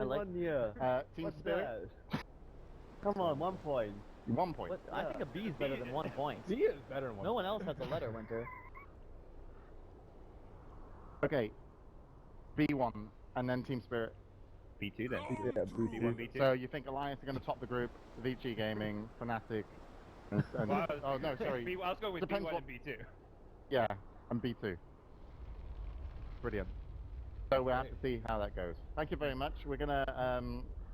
going on here? Team What's Spirit? that? Come on, 1 point. 1 point. What? I think a B is better than 1 point. B is better than 1 No point. one else has a letter, Winter. Okay. B1, and then Team Spirit. B2 then. Yeah, B1, B2. So you think Alliance are going to top the group? Vici Gaming, Fnatic, and oh no, sorry. I was going with Depends B1 what- and B2. Yeah, and B2. Brilliant. So we'll have to see how that goes. Thank you very much. We're going to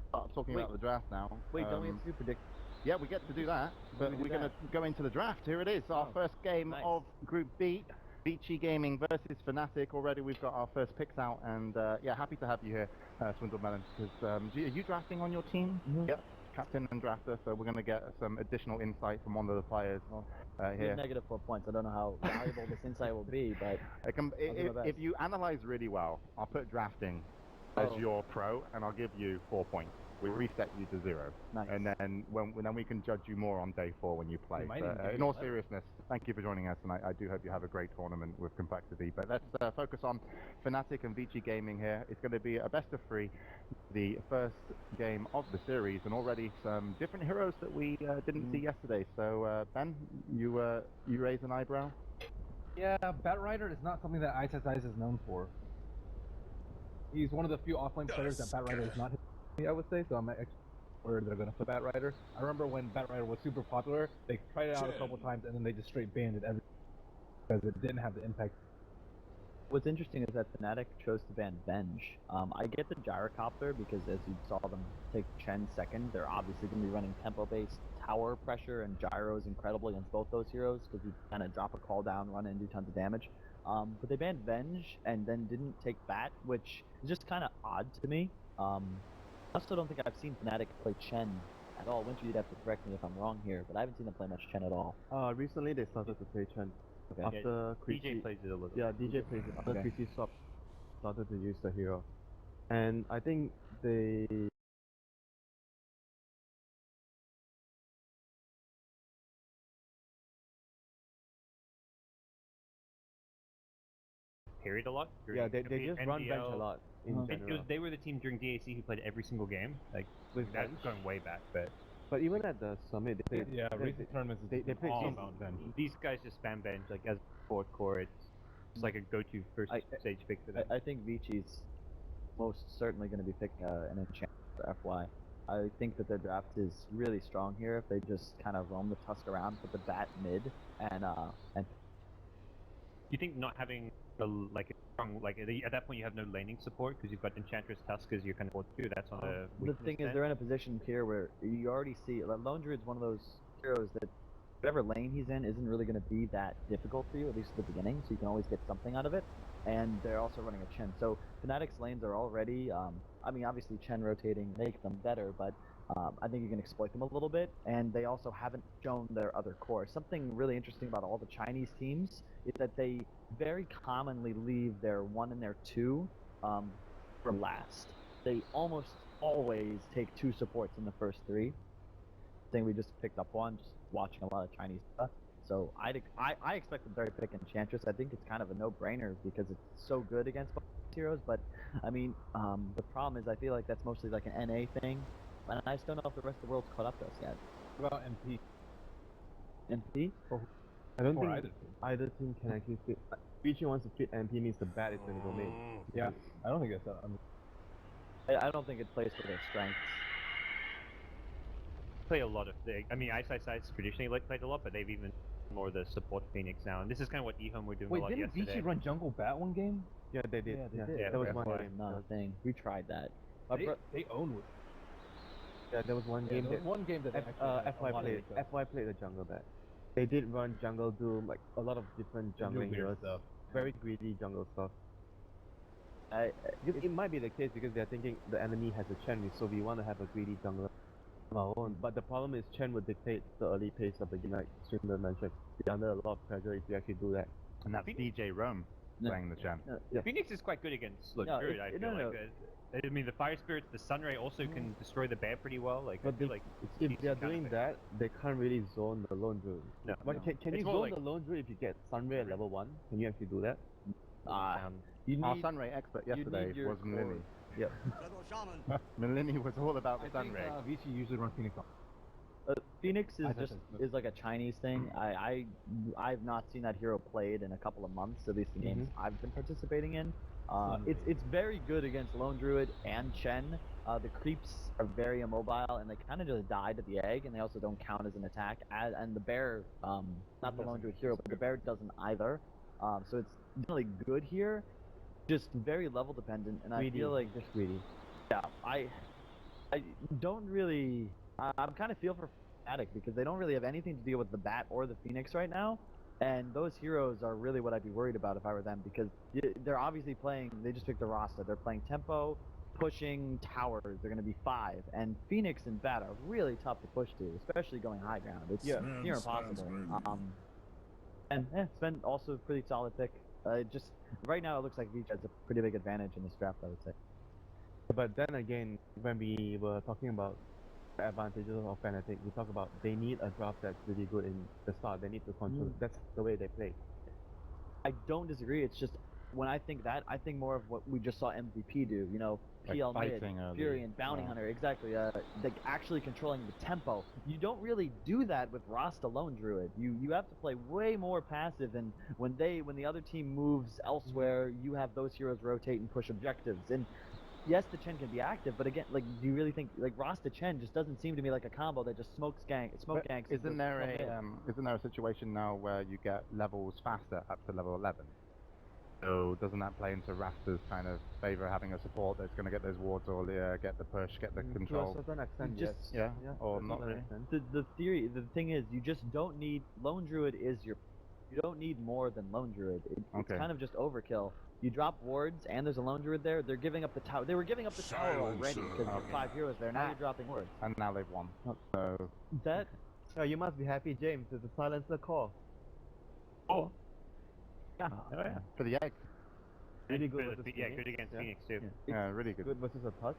start talking about the draft now. Wait, don't we have to do predict? Yeah, we get to do that, but we're going to go into the draft. Here it is, our first game nice. of Group B. Vici Gaming versus Fnatic. Already we've got our first picks out, and yeah, happy to have you here, Swindle Melon, because are you drafting on your team? Mm-hmm. Yep, captain and drafter, so we're going to get some additional insight from one of the players here. Negative 4 points. I don't know how valuable this insight will be, but If you analyze really well, I'll put drafting as your pro, and I'll give you 4 points. We reset you to 0. Nice. And then then we can judge you more on day 4 when you play. In all seriousness, thank you for joining us, and I do hope you have a great tournament with Complexity. But let's focus on Fnatic and Vici Gaming here. It's going to be a best of 3, the first game of the series, and already some different heroes that we didn't see yesterday. So Ben, you raise an eyebrow? Yeah, Batrider is not something that ISSIS is known for. He's one of the few offlane players that Batrider is not his, I would say, so I'm not where they're going to put Batrider. I remember when Batrider was super popular, they tried it out a couple times and then they just straight banned it because it didn't have the impact. what's interesting is that Fnatic chose to ban Venge. I get the Gyrocopter because as you saw them take Chen second, they're obviously going to be running tempo-based tower pressure, and Gyro is incredible against both those heroes because you kind of drop a call down, run in, do tons of damage. But they banned Venge and then didn't take Bat, which is just kind of odd to me. I also don't think I've seen Fnatic play Chen at all. Winter, you'd have to correct me if I'm wrong here, but I haven't seen them play much Chen at all. Recently they started to play Chen. Okay. After DJ plays it a little. Yeah, DJ plays it. After Chrissy started to use the hero. And I think they... Period a lot. Yeah, they just run Venge a lot in general. They were the team during DAC who played every single game. Like, that's going way back, But even at the summit, they played... Yeah, recent tournaments they played all some- about Venge. these guys just spam Venge, like, as fourth core. It's like a go-to first stage pick for them. I think Vici's most certainly going to be picking an enchant for FY. I think that their draft is really strong here if they just kind of roam the Tusk around, put the Bat mid, and Do you think not having a strong, at that point you have no laning support because you've got Enchantress Tusk as your kind of 4-2, that's on a the thing is they're in a position here where you already see Lone Druid's one of those heroes that whatever lane he's in isn't really going to be that difficult for you, at least at the beginning, so you can always get something out of it. And they're also running a Chen. So Fnatic's lanes are already, I mean, obviously Chen rotating make them better, but I think you can exploit them a little bit. And they also haven't shown their other core. Something really interesting about all the Chinese teams is that they very commonly leave their 1 and their 2 for last. They almost always take 2 supports in the first 3. Thing we just picked up on, just watching a lot of Chinese stuff. So I expect them to pick Enchantress. I think it's kind of a no-brainer because it's so good against both heroes. But I mean, the problem is I feel like that's mostly like an NA thing, and I just don't know if the rest of the world's caught up to us yet. What about MP? MP? I don't Or think either team can actually fit. Vici wants to fit MP means the Bat is going to go main. Yeah, I don't think it's that. I don't think it plays to their strengths. play a lot of I mean, ISSIS traditionally played a lot, but they've even more the support Phoenix now, and this is kind of what eHome were doing a Wait, lot didn't yesterday. Vici run Jungle Bat one game? Yeah, they did. Yeah, they did. That was that's one why. game. Not a thing. We tried that. They owned it. Yeah, there was one Yeah, game there that was one game that they actually had a FY lot of played. success. FY played the jungle bat. They did run jungle doom, like a lot of different They do jungling weird heroes. stuff. Very greedy jungle stuff. It might be the case because they're thinking the enemy has a Chen, so we want to have a greedy jungler of our own. But the problem is Chen would dictate the early pace of the game, like Swindler mentioned. You're under a lot of pressure if you actually do that. And that's DJ Rome playing the Chen. Phoenix is quite good against No, Druid, I feel like. I mean, the Fire Spirits, the Sunray also can destroy the bear pretty well. Like, But I feel like it's if decent they're kind of doing thing. that, they can't really zone the lone druid. No. But can It's you more zone like- the lone druid if you get Sunray at level 1? Can you actually do that? You Our need, Sunray expert you yesterday need your was core. Lily. Yep. Milini was all about the I think Sunray. Vici usually runs Phoenix. Phoenix is I just thought is like a Chinese thing. I've not seen that hero played in a couple of months, at least the games I've been participating in. It's very good against Lone Druid and Chen. The creeps are very immobile and they kind of just died at the egg, and they also don't count as an attack. And the bear, not the Lone Druid hero, but the bear doesn't either. So it's really good here, just very level dependent. And Greedy. I feel like Just greedy. yeah, I don't really. I'm kind of feel for Fnatic because they don't really have anything to deal with the Bat or the Phoenix right now, and those heroes are really what I'd be worried about if I were them, because they're obviously playing. They just picked the roster. They're playing tempo, pushing towers. They're going to be 5, and Phoenix and Bat are really tough to push to, especially going high ground. It's near impossible. And it's been also a pretty solid pick. Just right now, it looks like Vici has a pretty big advantage in this draft, I would say. But then again, when we were talking about the advantages of Fnatic, we talk about they need a draft that's really good in the start. They need to control. That's the way they play. I don't disagree. It's just when I think that, I think more of what we just saw MVP do. You know, Like PL mid, fighting early. Fury, and Bounty Hunter. Exactly. Like actually controlling the tempo. You don't really do that with Rasta Lone Druid. You have to play way more passive, and when the other team moves elsewhere, you have those heroes rotate and push objectives. And yes, the Chen can be active, but again, like, do you really think like Rasta Chen just doesn't seem to me like a combo that just smoke ganks? Isn't there a situation now where you get levels faster up to level 11? So doesn't that play into Rasta's kind of favor, having a support that's going to get those wards earlier, get the push, get the control? To a certain extent, Just- yes. Yeah, or to a not certain really? extent. the thing is, you just don't need Lone Druid you don't need more than Lone Druid. It's Okay. kind of just overkill. You drop wards, and there's a Lone Druid there. They're giving up the tower. They were giving up the tower already because there's 5 heroes there. Now you're dropping wards. And now they've won. So That Oh, you must be happy, James. It's a silencer call. Oh, yeah. yeah. for the egg, Really good Good, versus yeah, Phoenix. good against Yeah. Phoenix too. yeah, really good. Good versus a Tusk.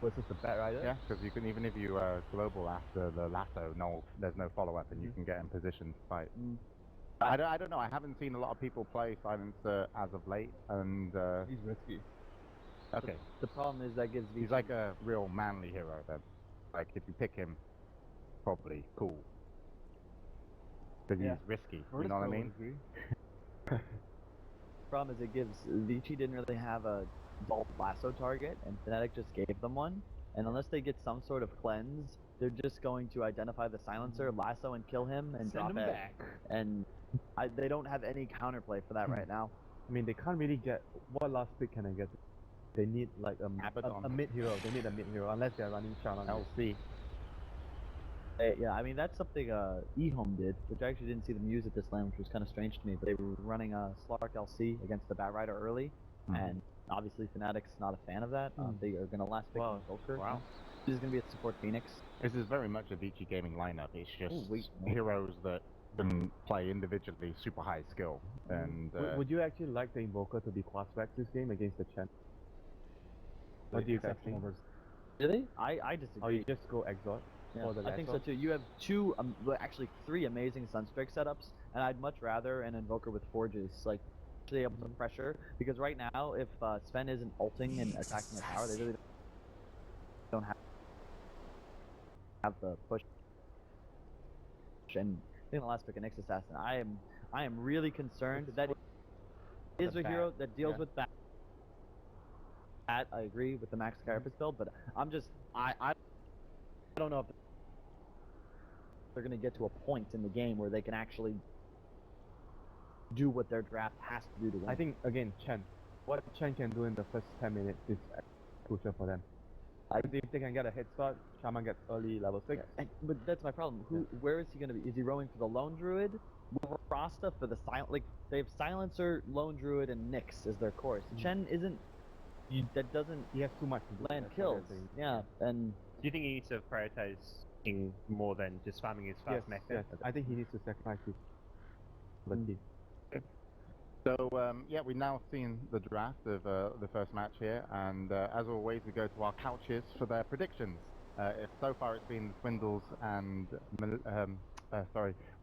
Versus the Bat Rider. Yeah, because you can, even if you global after the lasso, there's no follow-up, and you can get in position to fight. I don't know. I haven't seen a lot of people play Silencer as of late, and He's risky. okay, The problem is that gives Vici. he's like a real manly hero then. Like if you pick him, probably cool. Because Yeah. he's risky. You know what I mean? problem is it gives Vici didn't really have a bolt lasso target, and Fnatic just gave them one. And unless they get some sort of cleanse, they're just going to identify the silencer, lasso, and kill him and drop it. And they don't have any counterplay for that right now. I mean, they can't really get. What last pick can I get? They need like a Abaddon. mid hero. They need a mid hero unless they're running Shaman LC. Yeah, I mean that's something eHome did, which I actually didn't see them use at this lane, which was kind of strange to me. But they were running Slark LC against the Bat Rider early, and obviously Fnatic's not a fan of that. They are going to last pick Invoker. Wow. This is going to be a support Phoenix. This is very much a Vici gaming lineup. It's just Ooh, wait, no. heroes that can play individually super high skill. And Would you actually like the Invoker to be class back this game against the Chen? What do you guys think? Really? I disagree. Or you just go Exort? Yeah, for the I think so Exort? too. You have actually 3 amazing Sunstrike setups, and I'd much rather an Invoker with Forges, like, actually able to pressure, because right now, if Sven isn't ulting and attacking the tower, they really don't have the push. And I think the last pick, a Nyx Assassin, I am really concerned that is a hero that deals with that. I agree with the Max Carapace build, but I'm just I don't know if they're going to get to a point in the game where they can actually do what their draft has to do to win. I think, again, Chen. What Chen can do in the first 10 minutes is crucial for them. If they can get a head start, Shaman gets early level 6. But that's my problem. Where is he going to be? Is he roaming for the Lone Druid? Rasta for the silent? Like, they have Silencer, Lone Druid, and Nyx as their course. Chen isn't. That doesn't. He has too much to do. Land That's what kills. they're saying. Yeah, and Do you think he needs to prioritize more than just farming his fast mech? Yes, I think he needs to sacrifice his ability. So, yeah, we've now seen the draft of the first match here, and as always, we go to our couches for their predictions. So far, it's been Swindles and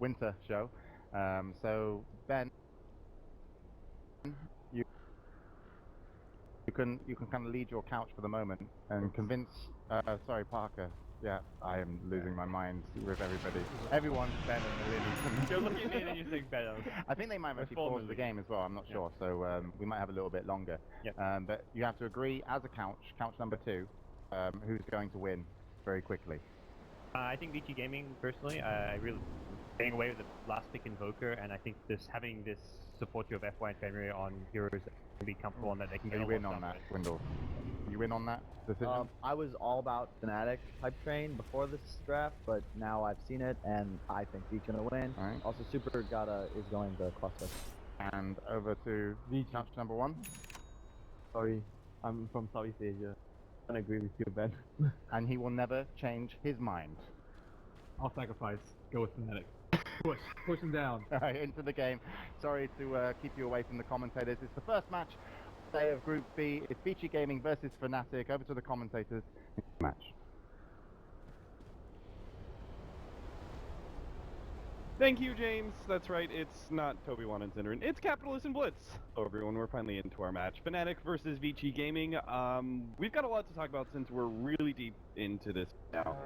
Winter show. So, Ben, You can kind of lead your couch for the moment and convince. Sorry, Parker. Yeah, I am losing my mind with everybody. Everyone's Ben and the Lilies. You're looking at me and you think better. I think they might have actually paused the game as well. I'm not sure, so we might have a little bit longer. Yep. But you have to agree as a couch number 2, who's going to win very quickly. I think Vici Gaming, personally, I really getting away with the last pick Invoker, and I think having this support of FY and Fenrir on heroes that can be comfortable and that they can get You win on that, Windle. You win on that decision? I was all about Fnatic hype train before this draft, but now I've seen it, and I think Vici gonna win. All right. Also, Super is going to cluster. And over to couch number 1. Sorry, I'm from Southeast Asia. I agree with you, Ben. And he will never change his mind. I'll sacrifice. Go with Fnatic. Push him down. Alright, into the game. Sorry to keep you away from the commentators. It's the first match day of Group B. It's Vici Gaming versus Fnatic. Over to the commentators. Match. Thank you, James. That's right, it's not Toby Wan and Zinderin, it's Capitalist and Blitz. Hello everyone, we're finally into our match. Fnatic versus Vici Gaming. We've got a lot to talk about since we're really deep into this now,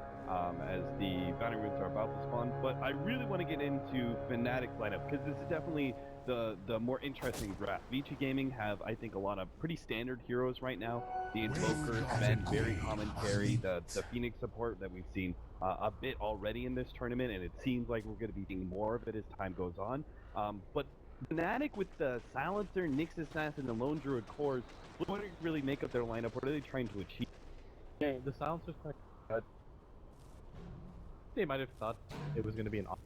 as the bounty runes are about to spawn, but I really want to get into Fnatic's lineup, because this is definitely the more interesting draft. Vici Gaming have, I think, a lot of pretty standard heroes right now. The Invoker's been very common carry, the Phoenix support that we've seen a bit already in this tournament, and it seems like we're going to be seeing more of it as time goes on. But Fnatic with the Silencer, Nyx Assassin, and Lone Druid cores, what do you really make of their lineup? What are they trying to achieve? Yeah, the Silencer's quite good. They might have thought it was going to be an option,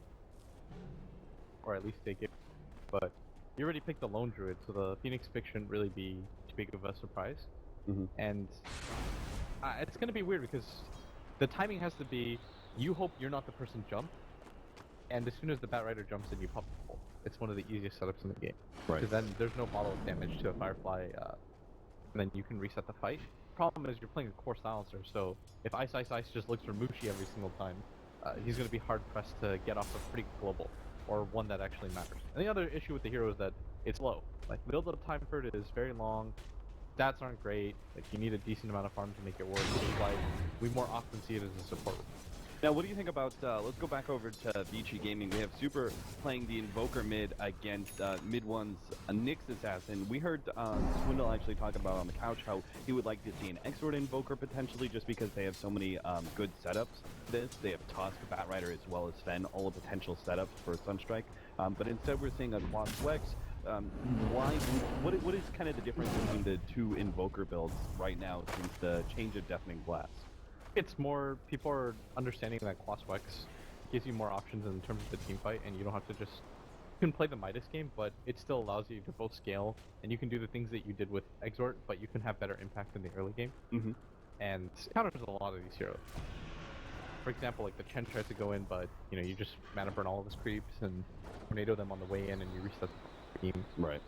or at least take it, but you already picked the Lone Druid, so the Phoenix pick shouldn't really be too big of a surprise. And it's going to be weird because the timing has to be, you hope you're not the person jump, and as soon as the Bat Rider jumps in, you pop the ball. It's one of the easiest setups in the game. Right. Because then there's no bottle of damage to a Firefly, and then you can reset the fight. Problem is, you're playing a core Silencer, so if Ice just looks for Mushi every single time, he's going to be hard-pressed to get off a pretty global, or one that actually matters. And the other issue with the hero is that it's slow. Like, build-up time for it is very long, stats aren't great, like you need a decent amount of farm to make it work, which is why we more often see it as a support. Now, what do you think about, let's go back over to Vici Gaming. We have Super playing the Invoker mid against mid one's Nyx Assassin. We heard Swindle actually talking about on the couch how he would like to see an Exort Invoker potentially, just because they have so many good setups for this. They have Tusk, Bat Rider, as well as Fen, all the potential setups for Sunstrike. But instead we're seeing a Quas Wex. What is kind of the difference between the two Invoker builds right now since the change of Deafening Blast? It's more, people are understanding that Quas Wex gives you more options in terms of the team fight, and you don't have to just, you can play the Midas game, but it still allows you to both scale, and you can do the things that you did with Exort, but you can have better impact in the early game. And it counters a lot of these heroes. For example, like the Chen tries to go in, but you know, you just mana burn all of his creeps and tornado them on the way in, and you reset the game. Right.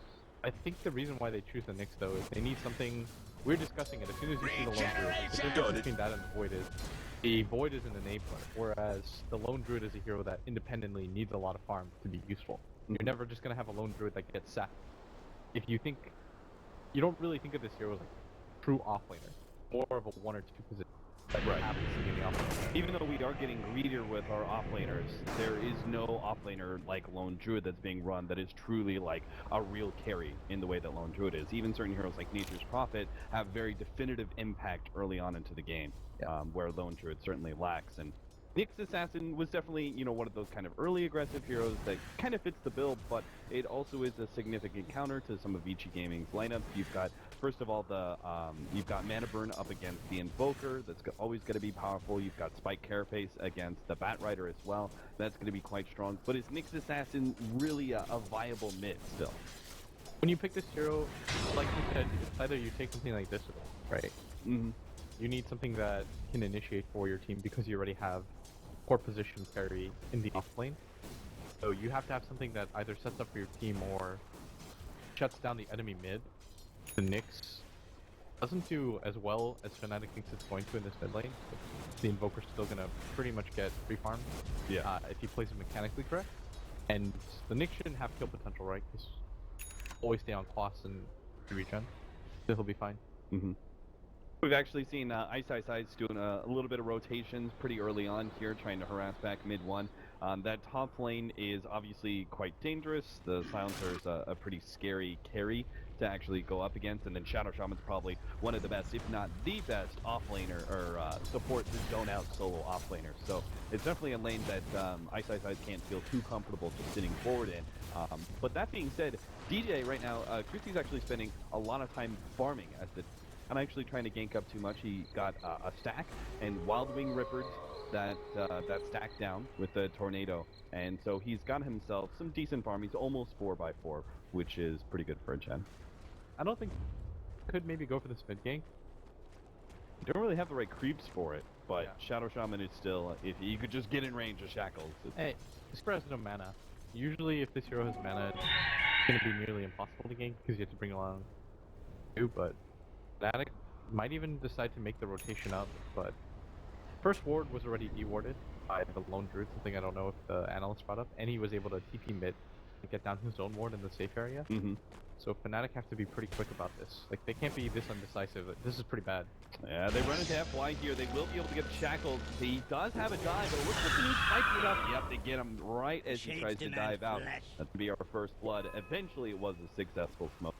I think the reason why they choose the Nyx though is they need something. We're discussing it as soon as you see the Lone Druid. The difference between that and the Void is the Void is an enabler, whereas the Lone Druid is a hero that independently needs a lot of farm to be useful. You're never just gonna have a Lone Druid that gets sacked. If you think, you don't really think of this hero as like true offlaner, more of a 1 or 2 position. Right. In the offlane. Even though we are getting greedier with our offlaners, there is no offlaner like Lone Druid that's being run that is truly like a real carry in the way that Lone Druid is. Even certain heroes like Nature's Prophet have very definitive impact early on into the game, where Lone Druid certainly lacks. And Nyx Assassin was definitely, you know, one of those kind of early aggressive heroes that kind of fits the build, but it also is a significant counter to some of Vici Gaming's lineup. You've got, first of all, you've got Mana Burn up against the Invoker. That's always going to be powerful. You've got Spike Carapace against the Bat Rider as well. That's going to be quite strong. But is Nyx Assassin really a viable mid still? When you pick this hero, like you said, it's either you take something like this, right? You need something that can initiate for your team because you already have core position carry in the offlane. So you have to have something that either sets up for your team or shuts down the enemy mid. The Nyx doesn't do as well as Fnatic thinks it's going to in this mid lane. The Invoker's still gonna pretty much get free farm if he plays it mechanically correct. And the Nyx shouldn't have kill potential, right? Because always stay on Quas and regen, so he'll be fine. Mm-hmm. We've actually seen Ice doing a little bit of rotations pretty early on here, trying to harass back mid one. That top lane is obviously quite dangerous. The Silencer is a pretty scary carry to actually go up against, and then Shadow Shaman's probably one of the best, if not the best, offlaner or support the zone out solo offlaner. So it's definitely a lane that Ice can't feel too comfortable just sitting forward in. But that being said, DJ right now, Christy's actually spending a lot of time farming as the. I'm actually trying to gank up too much. He got a stack, and Wild Wing Rippered that stack down with the Tornado, and so he's got himself some decent farm. He's almost 4x4, which is pretty good for a Chen. I don't think could maybe go for this mid gank. You don't really have the right creeps for it, but yeah. Shadow Shaman is still, if you could just get in range of Shackles. Hey, this hero has no mana. Usually if this hero has mana, it's going to be nearly impossible to gank because you have to bring along two, but Fnatic might even decide to make the rotation up, but first ward was already dewarded by the lone druid, something I don't know if the analyst brought up, and he was able to TP mid and get down his own ward in the safe area. Mm-hmm. So Fnatic have to be pretty quick about this. Like, they can't be this undecisive. This is pretty bad. Yeah, they run into FY here. They will be able to get Shackles. He does have a dive, but it looks like he's spiking it up. Yep, they get him right as he tries to dive out. That's to be our first blood. Eventually, it was a successful smoke.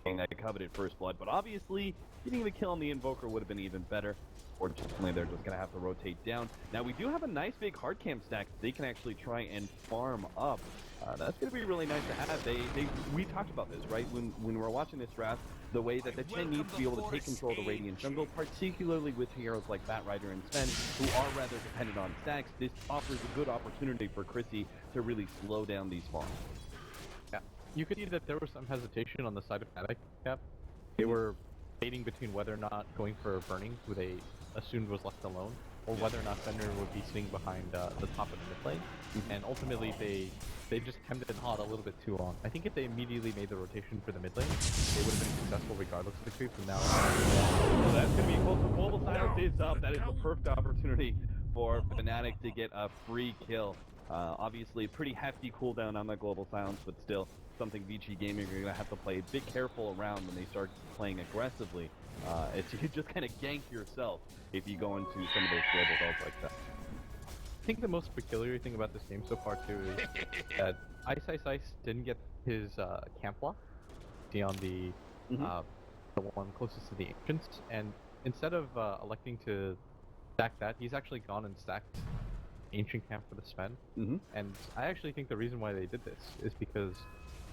That coveted first blood, but obviously getting the kill on the Invoker would have been even better. Fortunately, they're just going to have to rotate down. Now, we do have a nice big hard camp stack that they can actually try and farm up. That's going to be really nice to have. We talked about this, right? When we were watching this draft, the way that the Chen needs to be able to take control of the Radiant jungle, particularly with heroes like Batrider and Sven, who are rather dependent on stacks. This offers a good opportunity for Chrissy to really slow down these farms. Yeah, you could see that there was some hesitation on the side of Fnatic cap. They were debating between whether or not going for Burning, who they assumed was left alone, or whether or not Fender would be sitting behind the top of the mid lane. And ultimately, they just hemmed and hawed a little bit too long. I think if they immediately made the rotation for the mid lane, they would have been successful regardless of the creep. And now, so that's going to be close. So Global Silence is up. That is the perfect opportunity for Fnatic to get a free kill. Obviously, pretty hefty cooldown on that Global Silence, but still something Vici Gaming are going to have to play a bit careful around when they start playing aggressively. You just kind of gank yourself if you go into some of those global belts like that. I think the most peculiar thing about this game so far too is that Ice didn't get his camp block. See on the one closest to the ancients, and instead of electing to stack that, he's actually gone and stacked ancient camp for the Sven. And I actually think the reason why they did this is because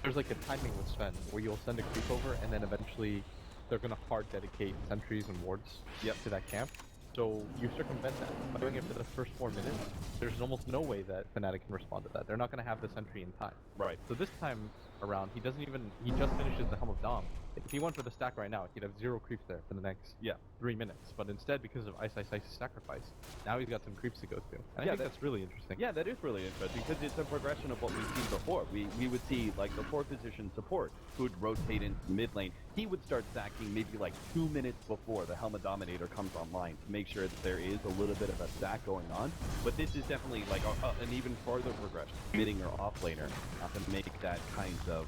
there's like a timing with Sven where you'll send a creep over and then eventually they're going to hard dedicate sentries and wards to that camp. So you circumvent that. By doing it for the first 4 minutes, there's almost no way that Fnatic can respond to that. They're not going to have the sentry in time. Right. So this time around, he just finishes the Helm of Dom. If he went for the stack right now, he'd have 0 creeps there for the next 3 minutes. But instead, because of Ice's sacrifice, now he's got some creeps to go to. And I think that's really interesting. Yeah, that is really interesting because it's a progression of what we've seen before. We would see like the 4th position support who would rotate into the mid lane. He would start stacking maybe like 2 minutes before the Helm of Dominator comes online to make sure that there is a little bit of a stack going on. But this is definitely like an even farther progression, midding your offlaner to make that kind of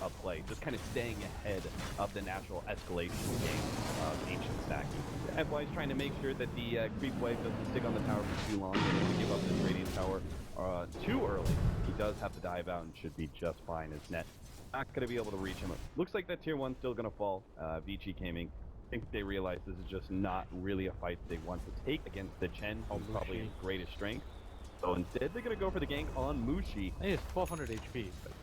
a play, just kind of staying ahead of the natural escalation game of ancient stacking. FY's trying to make sure that the creep wave doesn't stick on the tower for too long and doesn't give up this radiant tower too early. He does have to dive out and should be just fine as net. Not going to be able to reach him. Looks like that tier 1's still going to fall. Vici Gaming, I think they realize this is just not really a fight they want to take against the Chen, who's probably his greatest strength. So instead, they're going to go for the gank on Mushi. He has 1200 HP, but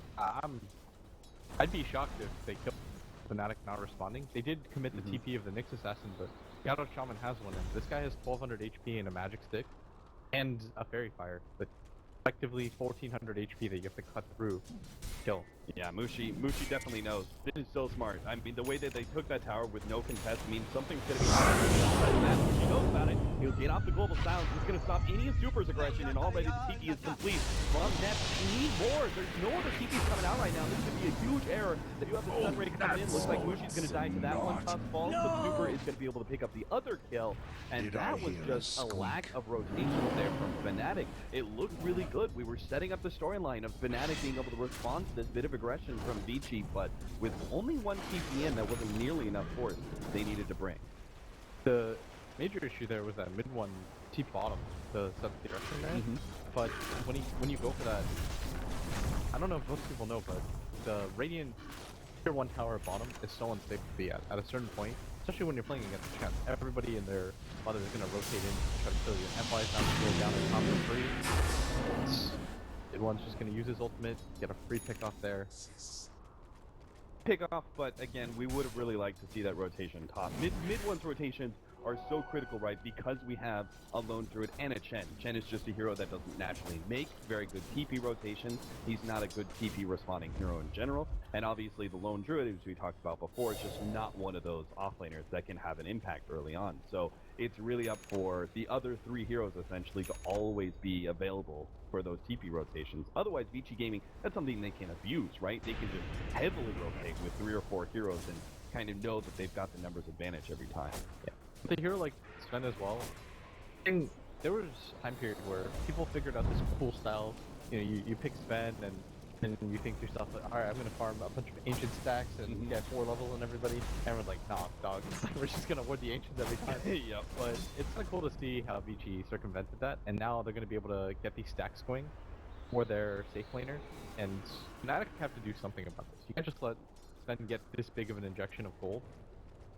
I'd be shocked if they killed Fnatic not responding. They did commit the TP of the Nyx Assassin, but Shadow Shaman has one, and this guy has 1200 HP and a magic stick, and a Fairy Fire, but effectively 1400 HP that you have to cut through to kill. Yeah, Mushi definitely knows. This is so smart. I mean, the way that they took that tower with no contest means something's going to be happening. Mushi knows about it. He'll get off the global sounds. It's going to stop any Super's aggression, and already the TP is complete. From Nets, we need more. There's no other TPs coming out right now. This could be a huge error. They do have the stun ray coming in. Looks like Mushi's going to die to that one. Toss falls, but Super is going to be able to pick up the other kill, and that was just a lack of rotation there from Fnatic. It looked really good. We were setting up the storyline of Fnatic being able to respond to this bit of aggression from Vici, but with only one TP in, that wasn't nearly enough force they needed to bring. The major issue there was that mid one T bottom, the sub direction there. But when you go for that, I don't know if most people know, but the Radiant tier 1 tower bottom is so unsafe to be at a certain point, especially when you're playing against the champ. Everybody and their mother is going to rotate in to try to kill you. FY is now going down in top for free. Mid one's just going to use his ultimate, get a free pick off there. Pick off, but again, we would have really liked to see that rotation top. Mid one's rotations are so critical, right? Because we have a Lone Druid and a Chen. Chen is just a hero that doesn't naturally make very good TP rotations. He's not a good TP responding hero in general. And obviously the Lone Druid, as we talked about before, is just not one of those offlaners that can have an impact early on. So it's really up for the other three heroes essentially to always be available for those TP rotations. Otherwise, Vici Gaming, that's something they can abuse, right? They can just heavily rotate with 3 or 4 heroes and kind of know that they've got the numbers advantage every time. Yeah. With a hero like Sven as well, and there was a time period where people figured out this cool style. You know, you pick Sven and you think to yourself, like, alright, I'm gonna farm a bunch of ancient stacks and get 4 levels on everybody. And we're like, nah, dog, we're just gonna ward the ancients every time. Yep. But it's kind of cool to see how Vici circumvented that, and now they're gonna be able to get these stacks going for their safe laners. And Fnatic have to do something about this. You can't just let Sven get this big of an injection of gold.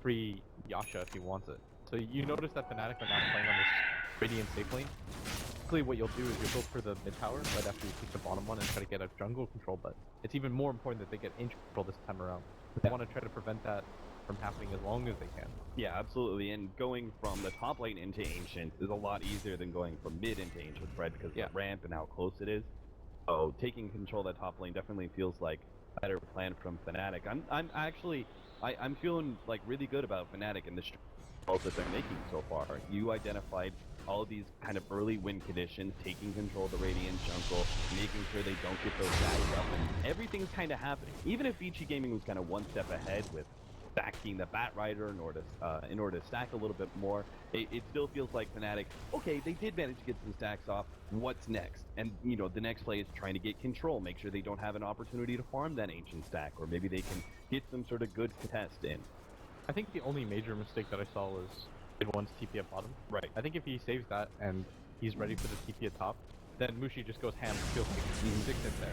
Free Yasha if he wants it. So you notice that Fnatic are now playing on this Radiant safe lane. Typically what you'll do is you'll go for the mid tower right after you take the bottom one and try to get a jungle control, but it's even more important that they get ancient control this time around. They want to try to prevent that from happening as long as they can. Yeah, absolutely. And going from the top lane into ancient is a lot easier than going from mid into ancient, right? Because of the ramp and how close it is. So taking control of that top lane definitely feels like a better plan from Fnatic. I'm feeling like really good about Fnatic and the that they're making so far. You identified all of these kind of early win conditions, taking control of the Radiant jungle, making sure they don't get those stacks up, and everything's kind of happening. Even if Vici Gaming was kind of one step ahead with stacking the Bat Rider in order to stack a little bit more, it still feels like Fnatic, okay, they did manage to get some stacks off. What's next? And you know, the next play is trying to get control, make sure they don't have an opportunity to farm that ancient stack, or maybe they can get some sort of good contest in. I think the only major mistake that I saw was mid one's TP at bottom. Right. I think if he saves that and he's ready for the TP at top, then Mushi just goes ham and feels like he sticks in there.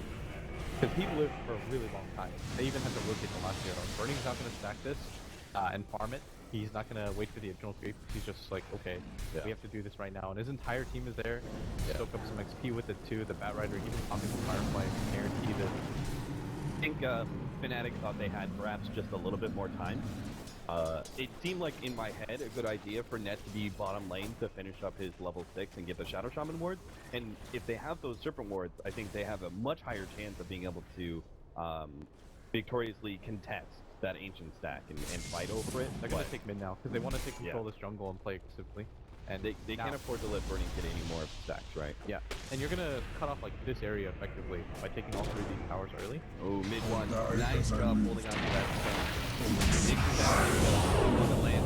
Because he lived for a really long time. They even had to rotate the last hero. Burning's not going to stack this and farm it. He's not going to wait for the original creep. He's just like, okay, we have to do this right now. And his entire team is there. Soak up some XP with it too. The Bat Rider, even popping the Firefly, guaranteed it. I think Fnatic thought they had perhaps just a little bit more time. It seemed like, in my head, a good idea for Net to be bottom lane to finish up his level 6 and get the Shadow Shaman wards. And if they have those Serpent wards, I think they have a much higher chance of being able to victoriously contest that ancient stack and fight over it. They're going to take mid now, because they want to take control of this jungle and play aggressively. And they can't afford to let Burning get any more stacks, right? Yeah, and you're going to cut off like this area effectively by taking all 3 of these towers early. Oh, mid one. Nice job holding on to that stone.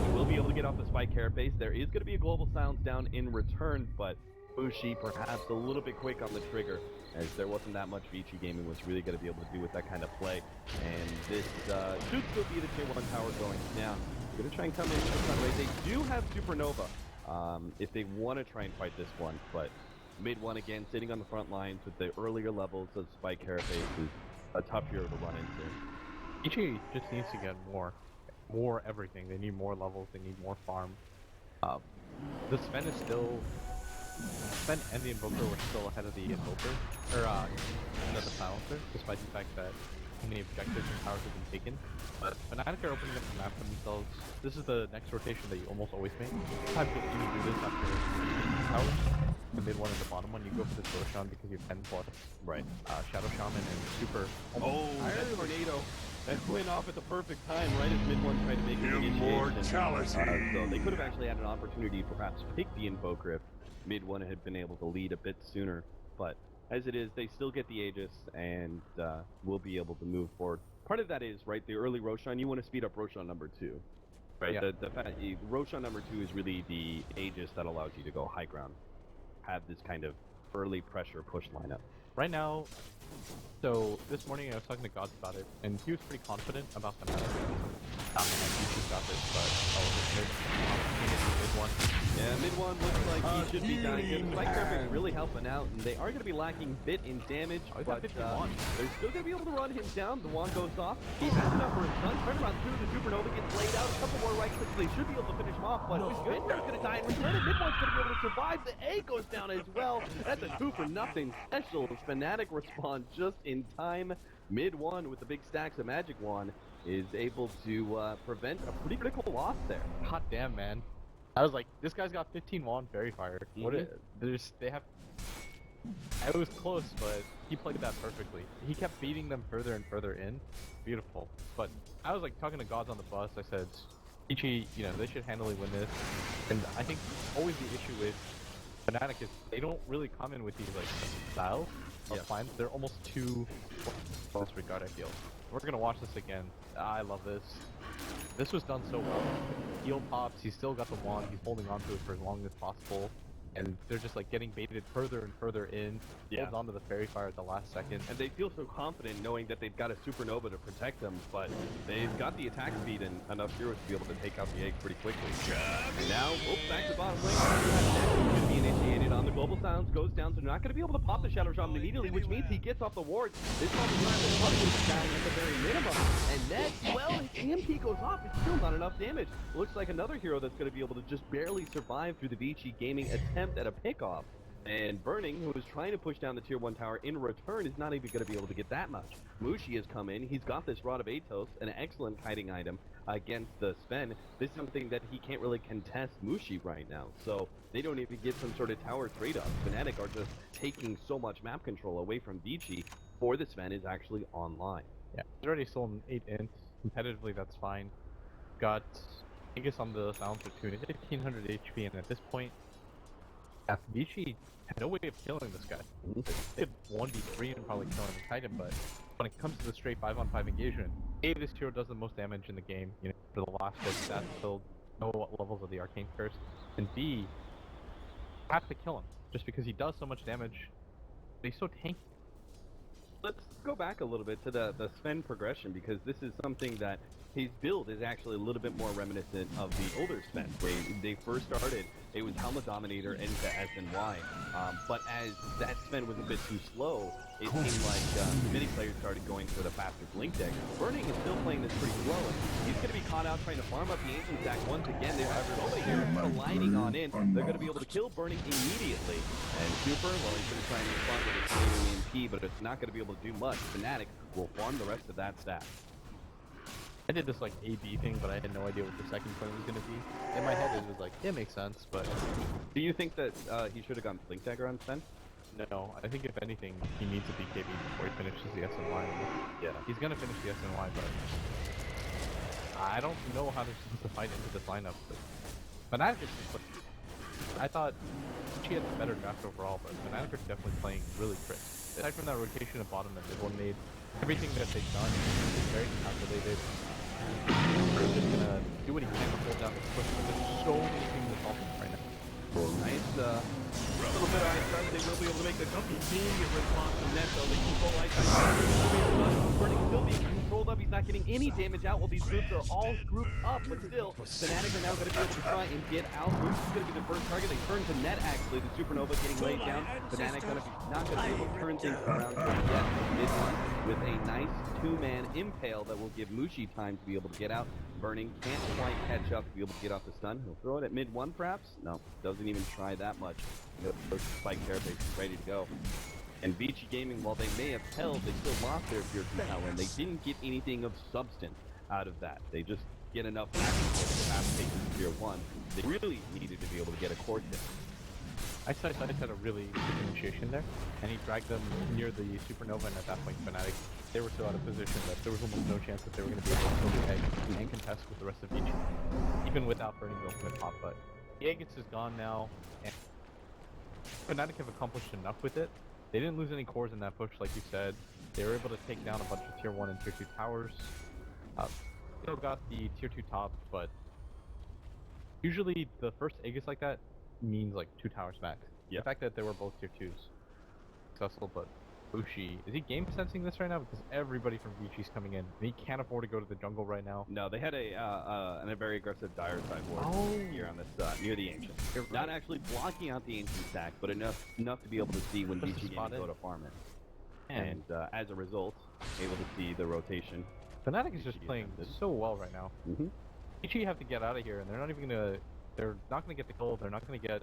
He will be able to get off the spike carapace. There is going to be a global sounds down in return, but Mushi perhaps a little bit quick on the trigger, as there wasn't that much Vici Gaming was really going to be able to do with that kind of play. And this should still be the tier 1 tower going now. Going to try and come in for Sunray. They do have Supernova if they want to try and fight this one, but mid one again, sitting on the front lines with the earlier levels of spike carapace is a tough hero to run into. Vici just needs to get more everything. They need more levels, they need more farm. The Sven is still... Sven and the Invoker were still ahead of the Invoker, or ahead of the Silencer, despite the fact that so many objectives and towers have been taken. But Fnatic are opening up the map for themselves. This is the next rotation that you almost always make. Sometimes you'll even do this after towers. The mid one and the bottom one, you go for the Torsion because you have 10+. Right. Shadow Shaman and Super. Oh, that tornado. That went off at the perfect time, right as mid-1 tried to make an initiation. So they could have actually had an opportunity to perhaps pick the Invoker if mid-1 had been able to lead a bit sooner. But as it is, they still get the Aegis and will be able to move forward. Part of that is, right, the early Roshan, you want to speed up Roshan number 2. Right, yeah. the Roshan number 2 is really the Aegis that allows you to go high ground. Have this kind of early pressure push lineup. Right now, so this morning I was talking to Gods about it, and he was pretty confident about the match. He's got this, but mid-1. Yeah, mid-1 looks like he should be dying good. Spike Perfect really helping out, and they are going to be lacking bit in damage, but they're still going to be able to run him down. The wand goes off. He has enough for his stun. Turn around through, the Supernova gets laid out. A couple more right clicks, they should be able to finish him off, but Spinner's going to die and return it. Mid-1's going to be able to survive. The A goes down as well. That's a 2-for-0 special. Fnatic responds just in time. Mid-1 with the big stacks of Magic Wand is able to prevent a pretty critical loss there. Hot damn, man. I was like, this guy's got 15 wand, very fired. They have... It was close, but he played that perfectly. He kept beating them further and further in. Beautiful. But I was like talking to Gods on the bus, I said, Vici, you know, they should handily win this. And I think always the issue with Fnatic is they don't really come in with these like styles of plans. They're almost too disregard, I feel. We're gonna watch this again. I love this. This was done so well. Heal pops, he's still got the wand, he's holding on to it for as long as possible. And they're just like getting baited further and further in, holds onto the fairy fire at the last second. And they feel so confident knowing that they've got a Supernova to protect them, but they've got the attack speed and enough heroes to be able to take out the egg pretty quickly. And now, back to bottom lane. Should be initiated on the global silence, goes down, so they're not going to be able to pop the Shadow Shaman immediately, which means he gets off the wards. This one is probably going to be dying at the very minimum. And then, well, his EMP goes off, it's still not enough damage. Looks like another hero that's going to be able to just barely survive through the Vici Gaming attempt at a pickoff. And Burning, who is trying to push down the tier 1 tower in return, is not even going to be able to get that much. Mushi has come in, he's got this Rod of Atos, an excellent kiting item against the Sven. This is something that he can't really contest Mushi right now, so they don't even get some sort of tower trade-off. Fnatic are just taking so much map control away from Vici, for the Sven is actually online. Yeah, he's already stolen 8 ints. Competitively, that's fine. Got Aegis on the silencer too, and 1500 HP, and at this point, Vici had no way of killing this guy. They could 1v3 and probably kill him and kite him, but when it comes to the straight 5-on-5 engagement, A, this hero does the most damage in the game, you know, for the last bit, stats filled, know what levels of the Arcane Curse, and B, have to kill him, just because he does so much damage, but he's so tanky. Let's go back a little bit to the Sven progression, because this is something that his build is actually a little bit more reminiscent of the older Sven. They first started, it was Helmet Dominator into S and Y, but as that Sven was a bit too slow, it seemed like many players started going for the faster Blink deck. Burning is still playing this pretty slow, and he's going to be caught out trying to farm up the Ancient stack once again. They're so many heroes colliding on in, they're going to be able to kill Burning immediately. And Super, well, he's going to try and respond with his Canadian EMP, but it's not going to be able to do much. Fnatic will farm the rest of that stack. I did this like A-B thing, but I had no idea what the second point was going to be. In my head, it was like, it makes sense, but... Do you think that he should have gone Blink Dagger on Sven? No, I think if anything, he needs a BKB before he finishes the SNY. Yeah. He's going to finish the SNY, but... I don't know how they're supposed to fight into this lineup, but... Fnatic is just like... I thought she had the better draft overall, but Fnatic are definitely playing really crisp. Aside from that rotation at bottom that everyone made, everything that they've done is very calculated. They're just gonna do what he can to hold down this push, but there's so many things that's helping right now. Nice, little bit of ice start. They will be able to make the jumpy being in response to Neto. They control ice start. Burning still being controlled up. He's not getting any damage out while these groups are all grouped up, but still, Fnatic are now going to be able to try and get out. Bruce is going to be the first target. They turn to Net, actually. The Supernova getting laid down. Fnatic not going to be able to turn things around yet. Mid-one with a nice 2-man impale that will give Mushi time to be able to get out. Burning can't quite catch up to be able to get off the stun. He'll throw it at mid-1 perhaps? No, doesn't even try that much. Those Spike Carapace ready to go. And Vici Gaming, while they may have held, they still lost their Tier 2 tower, and they didn't get anything of substance out of that. They just get enough action to have taken Tier 1. They really needed to be able to get a core hit. Ice had a really good initiation there, and he dragged them near the Supernova, and at that point, Fnatic, they were so out of position that there was almost no chance that they were going to be able to kill the egg and contest with the rest of Vici, even without burning the ultimate top. But the Aegis is gone now, and Fnatic have accomplished enough with it. They didn't lose any cores in that push, like you said. They were able to take down a bunch of tier 1 and tier 2 towers. Still got the tier 2 top, but usually the first Aegis like that means like 2 towers max. Yeah. The fact that they were both tier 2s successful, but Bushi, is he game sensing this right now? Because everybody from Vici's coming in, and he can't afford to go to the jungle right now. No, they had a very aggressive dire side ward here on this near the ancient. Right. Not actually blocking out the ancient stack, but enough to be able to see when Vici Gaming go to farm it. And as a result, able to see the rotation. Fnatic is just playing so well right now. Vici have to get out of here, and they're not gonna get the kill. They're not gonna get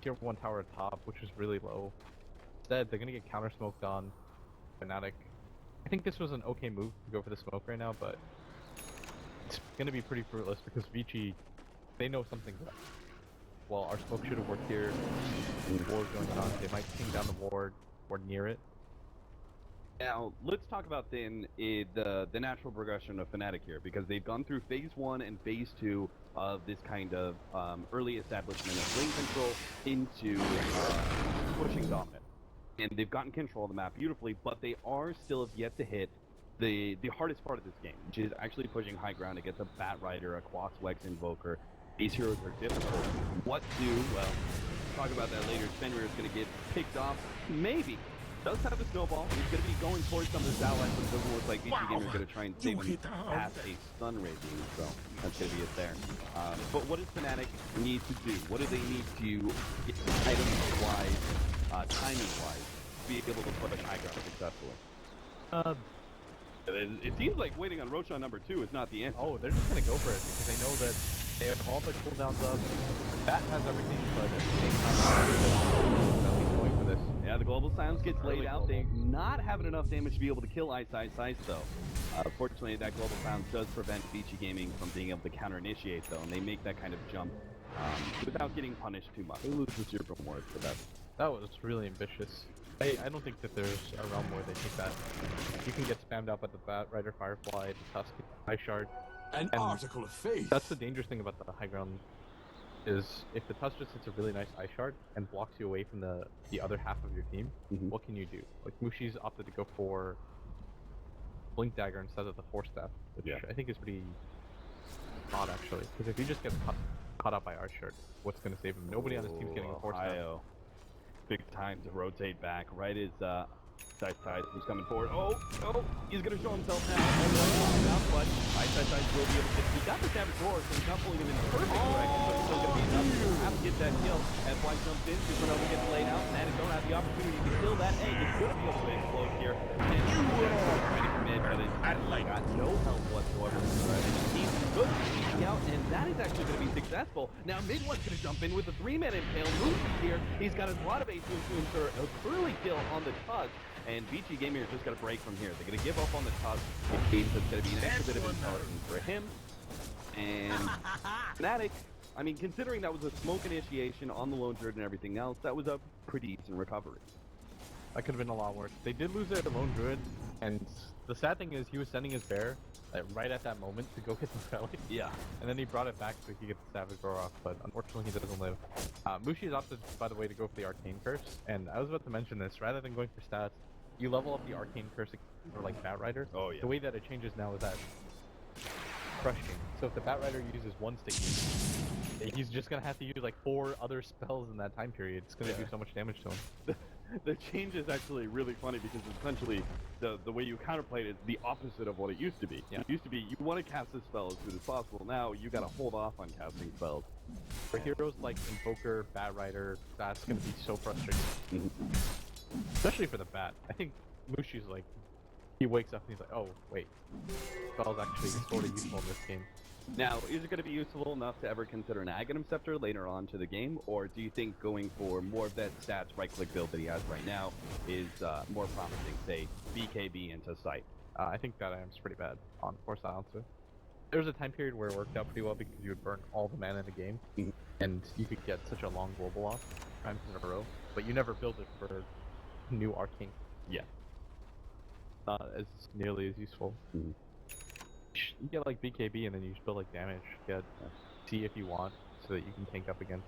tier 1 tower at top, which is really low. Instead, they're gonna get counter smoked on Fnatic. I think this was an okay move to go for the smoke right now, but it's gonna be pretty fruitless because Vici, they know something's up. Well, our smoke should have worked here. Ward going on, they might ping down the ward or near it. Now, let's talk about then the natural progression of Fnatic here, because they've gone through phase 1 and phase 2 of this kind of early establishment of lane control into pushing dominant. And they've gotten control of the map beautifully, but they are still yet to hit the hardest part of this game, which is actually pushing high ground against a Bat Rider, a Quaswex Invoker. These heroes are difficult. What to do? Well, talk about that later. Fenrir is going to get picked off. Maybe. Does have a snowball. He's going to be going towards some of his allies, but it doesn't look like Vici Gamer is going to try and save him past a stun ray beam, so that's going to be it there. But what does Fnatic need to do? What do they need to get items-wise, timing-wise, to be able to push high ground successfully? It seems like waiting on Roshan number 2 is not the answer. Oh, they're just going to go for it because they know that they have all their cooldowns up. That has everything, but at the same time, nothing's going for this. Yeah, the global silence gets laid out. They're not having enough damage to be able to kill Ice though. Fortunately, that global silence does prevent Vici Gaming from being able to counter-initiate though, and they make that kind of jump without getting punished too much. They lose the super reward for that. That was really ambitious. I don't think that there's a realm where they take that. You can get spammed out by the Bat Rider, Firefly, the Tusk, Ice Shard. An article of faith. That's the dangerous thing about the high ground, is if the Tusk just hits a really nice Ice Shard and blocks you away from the other half of your team, what can you do? Like Mushi's opted to go for Blink Dagger instead of the Force Staff, which I think is pretty odd actually, because if you just get caught up by Ice Shard, what's going to save him? Nobody on his team's getting a Force Staff. Big time to rotate back, right as Ice who's coming forward. Oh, he's gonna show himself now. But Ice will be able to he got the Savage Roar, so he's not pulling him in the perfect direction, but it's still gonna be enough to have to get that kill. FY jumps in, Supernova gets laid out, and don't have the opportunity to kill that egg. It's gonna be able to explode here. And trying to commit, but it's got no help whatsoever. He's good out, and that is actually gonna be successful. Now Mid-One's gonna jump in with a 3-man impale. Lucy's here. He's got a lot of AC to ensure a early kill on the Tusk. And Vici Gaming is just going to break from here. They're going to give up on the Tusk. It means it's going to be an extra bit of intelligence for him. And Fnatic, I mean, considering that was a smoke initiation on the Lone Druid and everything else, that was a pretty decent recovery. That could have been a lot worse. They did lose their Lone Druid, and the sad thing is he was sending his bear right at that moment to go get the relic. Yeah. And then he brought it back so he could get the Savage Roar off, but unfortunately he doesn't live. Mushi's opted, by the way, to go for the Arcane Curse, and I was about to mention this, rather than going for stats, you level up the Arcane Curse for like Bat Rider. Oh yeah. The way that it changes now is that crushing. So if the Bat Rider uses one sticky, he's just gonna have to use like 4 other spells in that time period. It's gonna do so much damage to him. The change is actually really funny because essentially the way you counterplay it is the opposite of what it used to be. Yeah. It used to be you want to cast this spell as soon as possible. Now you gotta hold off on casting spells. For heroes like Invoker, Bat Rider, that's gonna be so frustrating. Especially for the Bat. I think Mushi's like, he wakes up and he's like, oh, wait. Spell's actually sort of useful in this game. Now, is it going to be useful enough to ever consider an Aghanim Scepter later on to the game? Or do you think going for more of that stats right-click build that he has right now is more promising, say, BKB into Sight? I think that IM's pretty bad on Force Silencer. There was a time period where it worked out pretty well because you would burn all the mana in the game, and you could get such a long global off. times in a row, but you never build it for new arcane. Yeah. Not as nearly as useful. Mm. You get like BKB and then you just build like damage. Get C if you want, so that you can tank up against.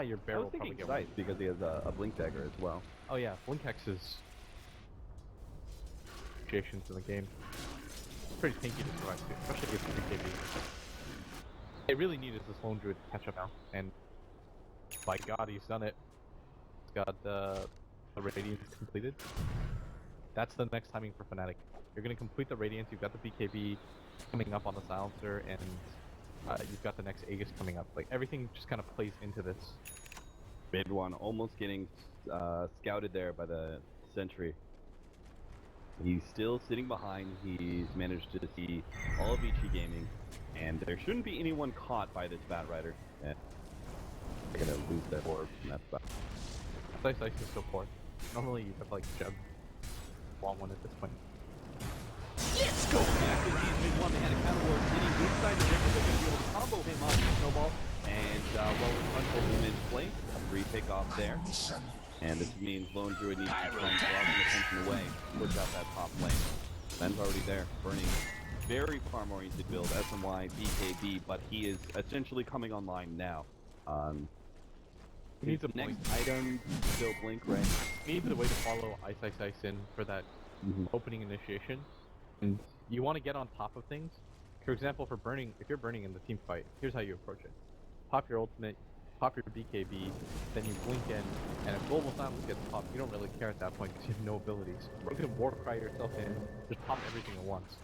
Your bear I will was probably thinking get one. Sight because he has a blink dagger as well. Oh yeah, Blink Hex is appreciations in the game. It's pretty tanky to survive too, especially against BKB. They really needed this lone druid to catch up now, and by God, he's done it. He's got the Radiance completed. That's the next timing for Fnatic. You're gonna complete the Radiance, you've got the BKB coming up on the Silencer, and you've got the next Aegis coming up. Like, everything just kind of plays into this. Mid one almost getting scouted there by the Sentry. He's still sitting behind. He's managed to see all of Vici Gaming, and there shouldn't be anyone caught by this Bat Rider. Yeah. They're gonna lose that orb, and that's about Ice is so poor. Normally you have like Jug want one at this point. Let's go! After these mid one, they had a counter ward sitting inside the ring. They're gonna be able to combo him on the snowball, and well, with control him in play, a free pickoff there. And this means Lone Druid needs to try and draw the attention away, push out that top lane. Ben's already there, burning very farm-oriented build, SMY, BKB, but he is essentially coming online now. He needs a next blink. item, still Blink, right? He needs a way to follow Ice in for that opening initiation. And you want to get on top of things. For example, for burning, if you're burning in the team fight, here's how you approach it. Pop your ultimate, pop your BKB, then you blink in, and if Global Silence gets popped, you don't really care at that point because you have no abilities. You can Warcry yourself in, just pop everything at once,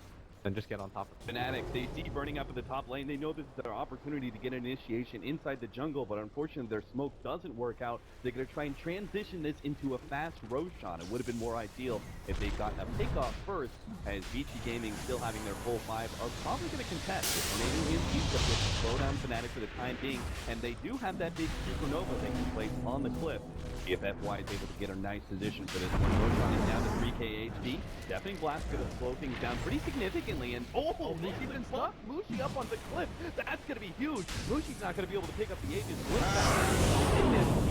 then just get on top of it. Fnatic, they see burning up at the top lane. They know this is their opportunity to get an initiation inside the jungle, but unfortunately their smoke doesn't work out. They're going to try and transition this into a fast Roshan. It would have been more ideal if they'd gotten a pickoff first, as Vici Gaming, still having their full 5, are probably going to contest. And they knew he's going to slow down Fnatic for the time being, and they do have that big supernova taking place on the cliff. If FY is able to get a nice position for this one, Roshan is down to 3k HP. Deafening Blast going to slow things down pretty significantly, and Mushi's been stuck. Mushi up on the cliff. That's going to be huge. Mushi's not going to be able to pick up the Aegis.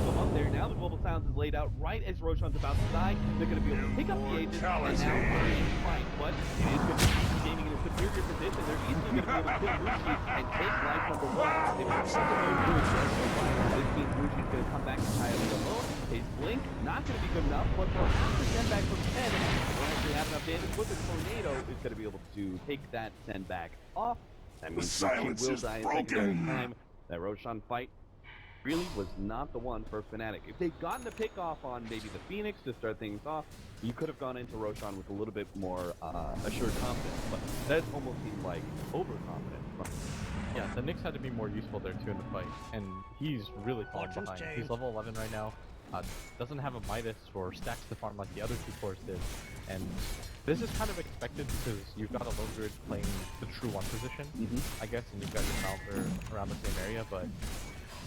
Come up there. Now the Global Silence is laid out right as Roshan's about to die. They're going to be able to pick up the Aegis, and now Mushi fight. But it is going to be Gaming in a superior position. They're easily going to be able to kill Mushi and take life number 1. If it's such a low Druid, this means Mushi's going to come back entirely alone. His blink not going to be good enough, but for after send back from 10, we'll actually have enough damage with the tornado is going to be able to take that send back off. That means Mushi will die a second time. That Roshan fight really was not the one for Fnatic. If they'd gotten a pick off on maybe the Phoenix to start things off, you could have gone into Roshan with a little bit more assured confidence, but that almost seemed like overconfident. Yeah, the Nyx had to be more useful there too in the fight, and he's really falling behind. He's level 11 right now, doesn't have a Midas or stacks to farm like the other two cores did, and this is kind of expected because you've got a Lone Druid playing the true 1 position, I guess, and you've got your Silencer around the same area, but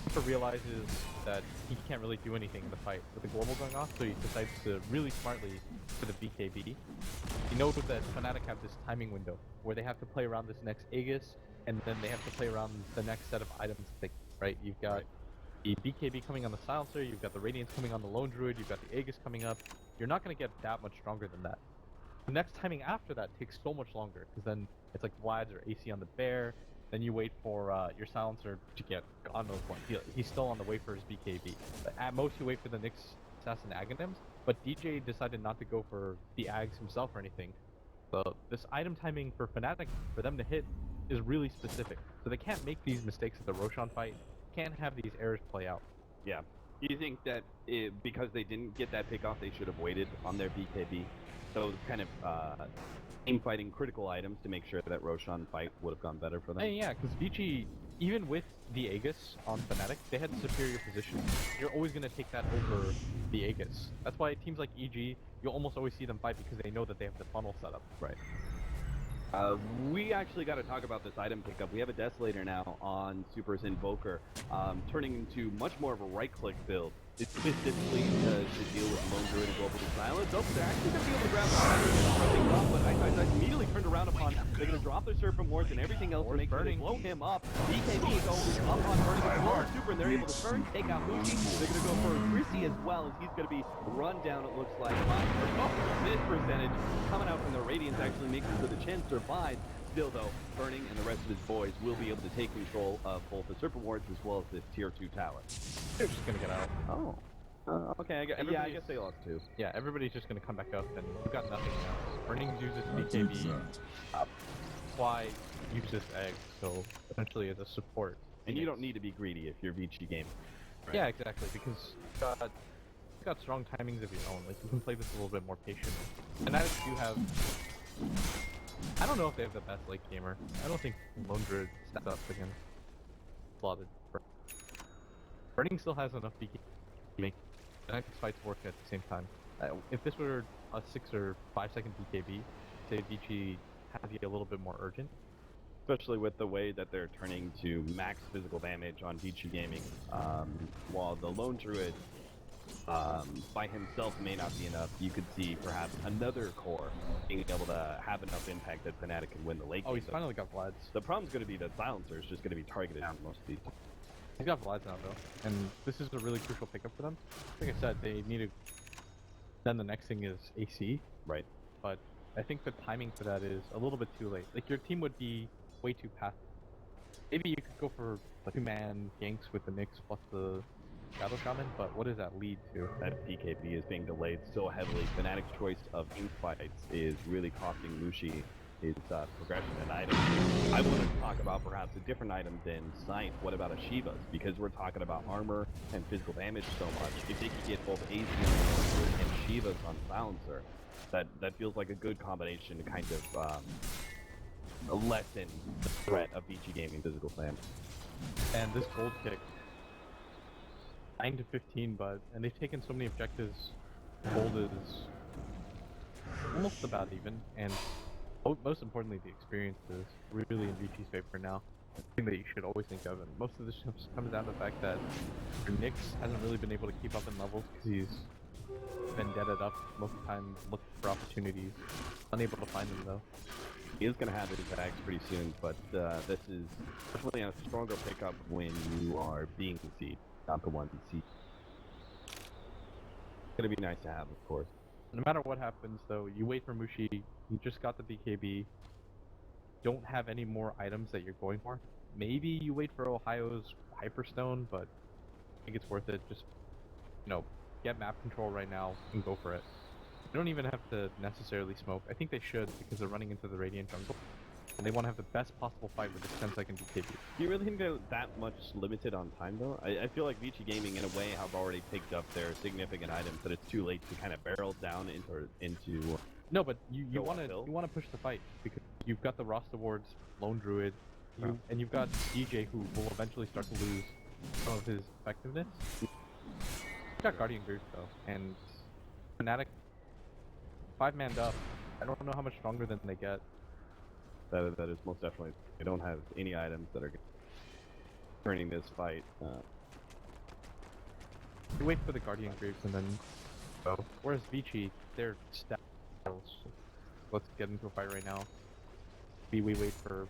Cooper realizes that he can't really do anything in the fight with the global going off, so he decides to really smartly for the BKB. He knows that Fnatic have this timing window where they have to play around this next Aegis, and then they have to play around the next set of items, right? You've got the BKB coming on the Silencer, you've got the Radiance coming on the Lone Druid, you've got the Aegis coming up. You're not going to get that much stronger than that. The next timing after that takes so much longer, because then it's like Vlad's or AC on the Bear, then you wait for your Silencer to get on those ones. He's still on the way for his BKB. But at most you wait for the Nyx Assassin Aghanims, but DJ decided not to go for the Ags himself or anything. So this item timing for Fnatic, for them to hit, is really specific. So they can't make these mistakes at the Roshan fight, can't have these errors play out. Yeah. Do you think that because they didn't get that pick off, they should have waited on their BKB? So kind of team fighting critical items to make sure that Roshan fight would have gone better for them? Yeah, because Vici, even with the Aegis on Fnatic, they had superior positions. You're always going to take that over the Aegis. That's why teams like EG, you'll almost always see them fight because they know that they have the funnel set up. Right. We actually got to talk about this item pickup. We have a Desolator now on Super's Invoker, turning into much more of a right-click build. It's specifically to deal with Lone Druid and Global Silence. Oh, they're actually going to be able to grab the Spider, but I immediately turned around upon. They're going to drop their Serpent Wards and everything else to make sure they blow him up. BKB goes up on burning the Super, and they're able to turn, take out Mushi. They're going to go for Chrissy as well, as he's going to be run down, it looks like. This percentage coming out from the Radiance actually makes it so the Chen survives. Still, though, Burning and the rest of his boys will be able to take control of both the Serpent Wards as well as this Tier 2 tower. They're just going to get out. Oh. Okay, I guess they lost too. Yeah, everybody's just going to come back up, and we've got nothing now. Burning uses BKB. Fly uses Egg, so essentially as a support. And you don't need to be greedy if you're Vici Gaming. Right? Yeah, exactly, because you've got strong timings of your own. Like, you can play this a little bit more patiently. And I do have... I don't know if they have the best late gamer. I don't think Lone Druid stacks up against slotted. Burning still has enough BKB. And Fnatic's fights work at the same time. If this were a 6 or 5 second BKB, say Vici has to get a little bit more urgent. Especially with the way that they're turning to max physical damage on Vici Gaming, while the Lone Druid by himself may not be enough. You could see perhaps another core being able to have enough impact that Fnatic can win the late game. Oh, he's finally got Vlads. The problem's going to be that Silencer is just going to be targeted on most of these. He's got Vlads now, though, and this is a really crucial pickup for them. Like I said, they need to... Then the next thing is AC. Right. But I think the timing for that is a little bit too late. Like, your team would be way too passive. Maybe you could go for the 2-man ganks with the Nyx plus the Shadow Shaman, but what does that lead to? That BKB is being delayed so heavily. Fnatic's choice of ink fights is really costing Mushi his progression and items. I want to talk about perhaps a different item than Scythe. What about a Shiva's? Because we're talking about armor and physical damage so much. If they could get both AC and Shiva's on Silencer, that feels like a good combination to kind of lessen the threat of Vici Gaming physical damage. And this gold kick, 9 to 15, and they've taken so many objectives. Gold is almost about even, and most importantly, the experience is really in Vici's favor now. The thing that you should always think of, and most of this comes down to the fact that your Nyx hasn't really been able to keep up in levels because he's vendetted up most of the time, looking for opportunities, unable to find them though. He is going to have his bags pretty soon, but this is definitely a stronger pickup when you are being the seed, not the one seed. It's going to be nice to have, of course. No matter what happens, though, you wait for Mushi. You just got the BKB. Don't have any more items that you're going for. Maybe you wait for Ohio's Hyperstone, but I think it's worth it. Just, get map control right now and go for it. You don't even have to necessarily smoke. I think they should because they're running into the Radiant jungle. And they want to have the best possible fight with this 10-second BKB. Do you really think they're that much limited on time, though? I feel like Vici Gaming, in a way, have already picked up their significant items, but it's too late to kind of barrel down into No, but you want to push the fight because you've got the Rasta Wards, Lone Druid, and you've got DJ who will eventually start to lose some of his effectiveness. You've got Guardian Greaves though, and Fnatic 5-manned up. I don't know how much stronger than they get. That is most definitely. They don't have any items that are turning this fight. You wait for the Guardian Greaves and then go. Whereas Vici, they're stacked. Let's get into a fight right now. We wait for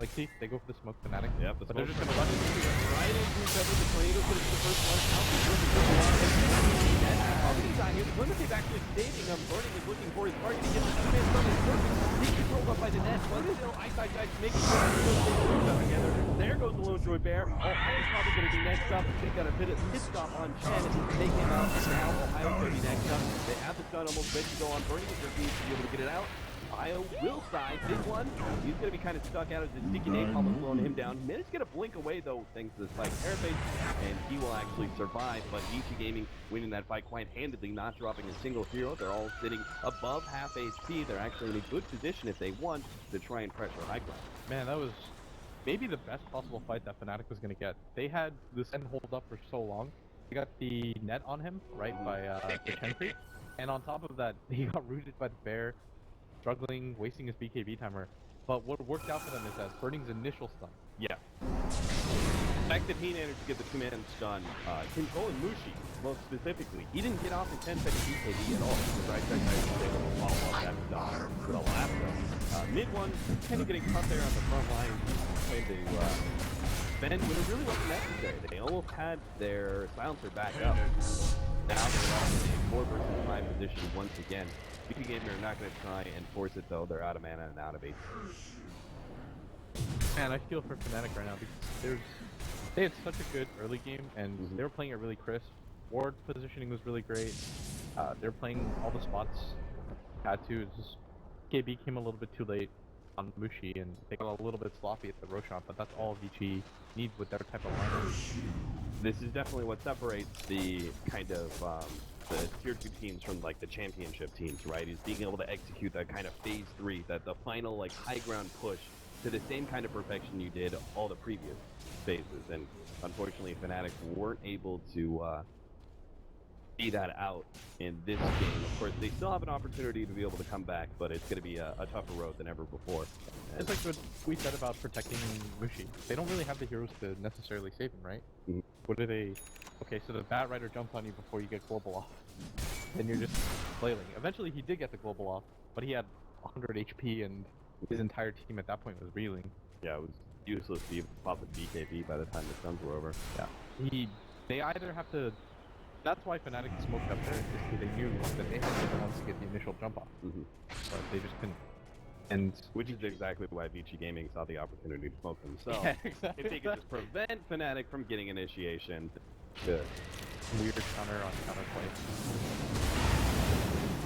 like see, they go for the smoke Fnatic. Yep, but they're just gonna run into it. Right into each other. The tornado puts the first one out. The Limited actually saving him. Burning is looking for his target. He gets the command from his perfect. He's controlled up by the net. But still, Ice making sure he goes together. There goes the Lone Druid Bear. Ohio's probably going to be next up. They've got a pit stop on Chen to take him out. And now Ohio's going to be next up. They have the stun almost ready to go on Burning with their feet to be able to get it out. Ohio will side. Big one. He's going to be kind of stuck out as the sticky napalm has slowing him down. He managed to get a blink away, though, thanks to the spike Airface, and he will actually survive. But Vici Gaming winning that fight quite handedly, not dropping a single hero. They're all sitting above half HP. They're actually in a good position if they want to try and pressure high ground. Man, that was maybe the best possible fight that Fnatic was going to get. They had this end hold up for so long. They got the net on him, right, by the Chen creep. And on top of that, he got rooted by the bear, struggling, wasting his BKB timer. But what worked out for them is that Burning's initial stun. Yeah. The fact that he managed to get the 2-man stun, controlling Mushi, most specifically. He didn't get off the 10-second BKB at all. The right side was able to follow up that stun with a lap. Mid one, kind of getting cut there on the front line, trying to defend when it really wasn't necessary. They almost had their silencer back up. Now they're lost in a 4 versus 5 position once again. VP Gamer are not going to try and force it though. They're out of mana and out of HP. Man, I feel for Fnatic right now because they had such a good early game and they were playing it really crisp. Ward positioning was really great. They're playing all the spots had to. It's just KB came a little bit too late on Mushi and they got a little bit sloppy at the Roshan, but that's all Vici need with their type of lineup. This is definitely what separates the kind of the tier 2 teams from like the championship teams, right? Is being able to execute that kind of phase 3, that the final like high ground push to the same kind of perfection you did all the previous phases. And unfortunately, Fnatic weren't able to see that out in this game. Of course, they still have an opportunity to be able to come back, but it's going to be a tougher road than ever before. It's like what we said about protecting Mushi. They don't really have the heroes to necessarily save him, right? What do they... Okay, so the Bat Rider jumps on you before you get global off. And you're just flailing. Eventually he did get the global off, but he had 100 HP and his entire team at that point was reeling. Yeah, it was useless to even pop the BKB by the time the stuns were over. Yeah. They either have to... That's why Fnatic smoked up there, is because they knew that they had to be the ones to get the initial jump off. But they just couldn't. And which is exactly why Vici Gaming saw the opportunity to smoke themselves. Yeah, exactly. If they could just prevent Fnatic from getting initiation, good. Weird counter on counterplay.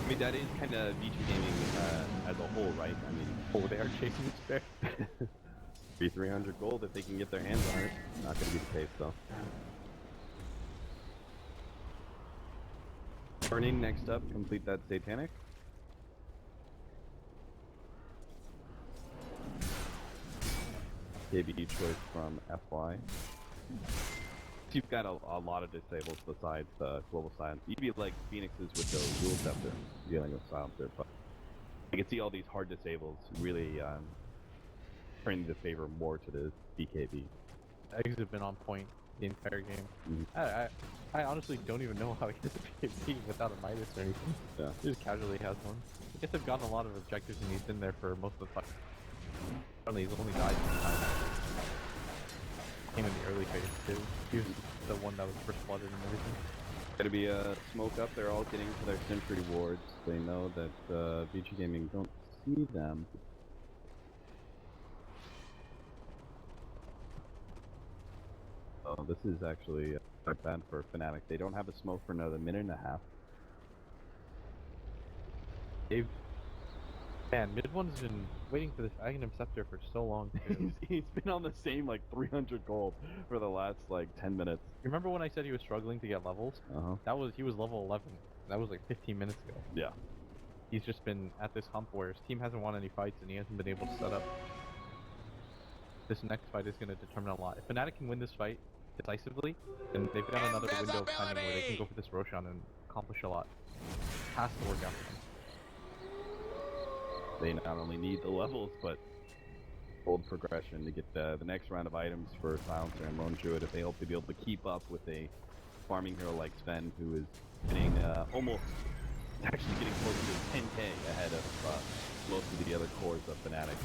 I mean, that is kind of Vici Gaming as a whole, right? I mean, they are chasing the spare. Be 300 gold if they can get their hands on it. Not going to be the case, though. Burning next up, complete that Satanic. KB choice from FY. You've got a lot of disables besides the global silence. You'd be like Phoenixes with those dual scepter dealing with silencer, but I can see all these hard disables really turning the favor more to the BKB. Eggs have been on point the entire game. I honestly don't even know how he gets a BKB without a Midas or anything. Yeah. He just casually has one. I guess they've gotten a lot of objectives and he's been there for most of the fight. He's only died 2 times. Came in the early phase too. He was the one that was first flooded and everything. Gonna be a smoke up. They're all getting to their sentry wards. They know that Vici Gaming don't see them. Oh, this is actually bad for Fnatic. They don't have a smoke for another minute and a half. Man, mid one's been waiting for this Aghanim Scepter for so long too. He's been on the same like 300 gold for the last like 10 minutes. You remember when I said he was struggling to get levels? He was level 11. That was like 15 minutes ago. Yeah. He's just been at this hump where his team hasn't won any fights and he hasn't been able to set up. This next fight is going to determine a lot. If Fnatic can win this fight decisively, then they've got another window of timing where they can go for this Roshan and accomplish a lot. Has to work out for them. They not only need the levels, but gold progression to get the next round of items for Silencer and Lone Druid if they hope to be able to keep up with a farming hero like Sven, who is getting almost actually getting close to 10k ahead of most of the other cores of Fnatic.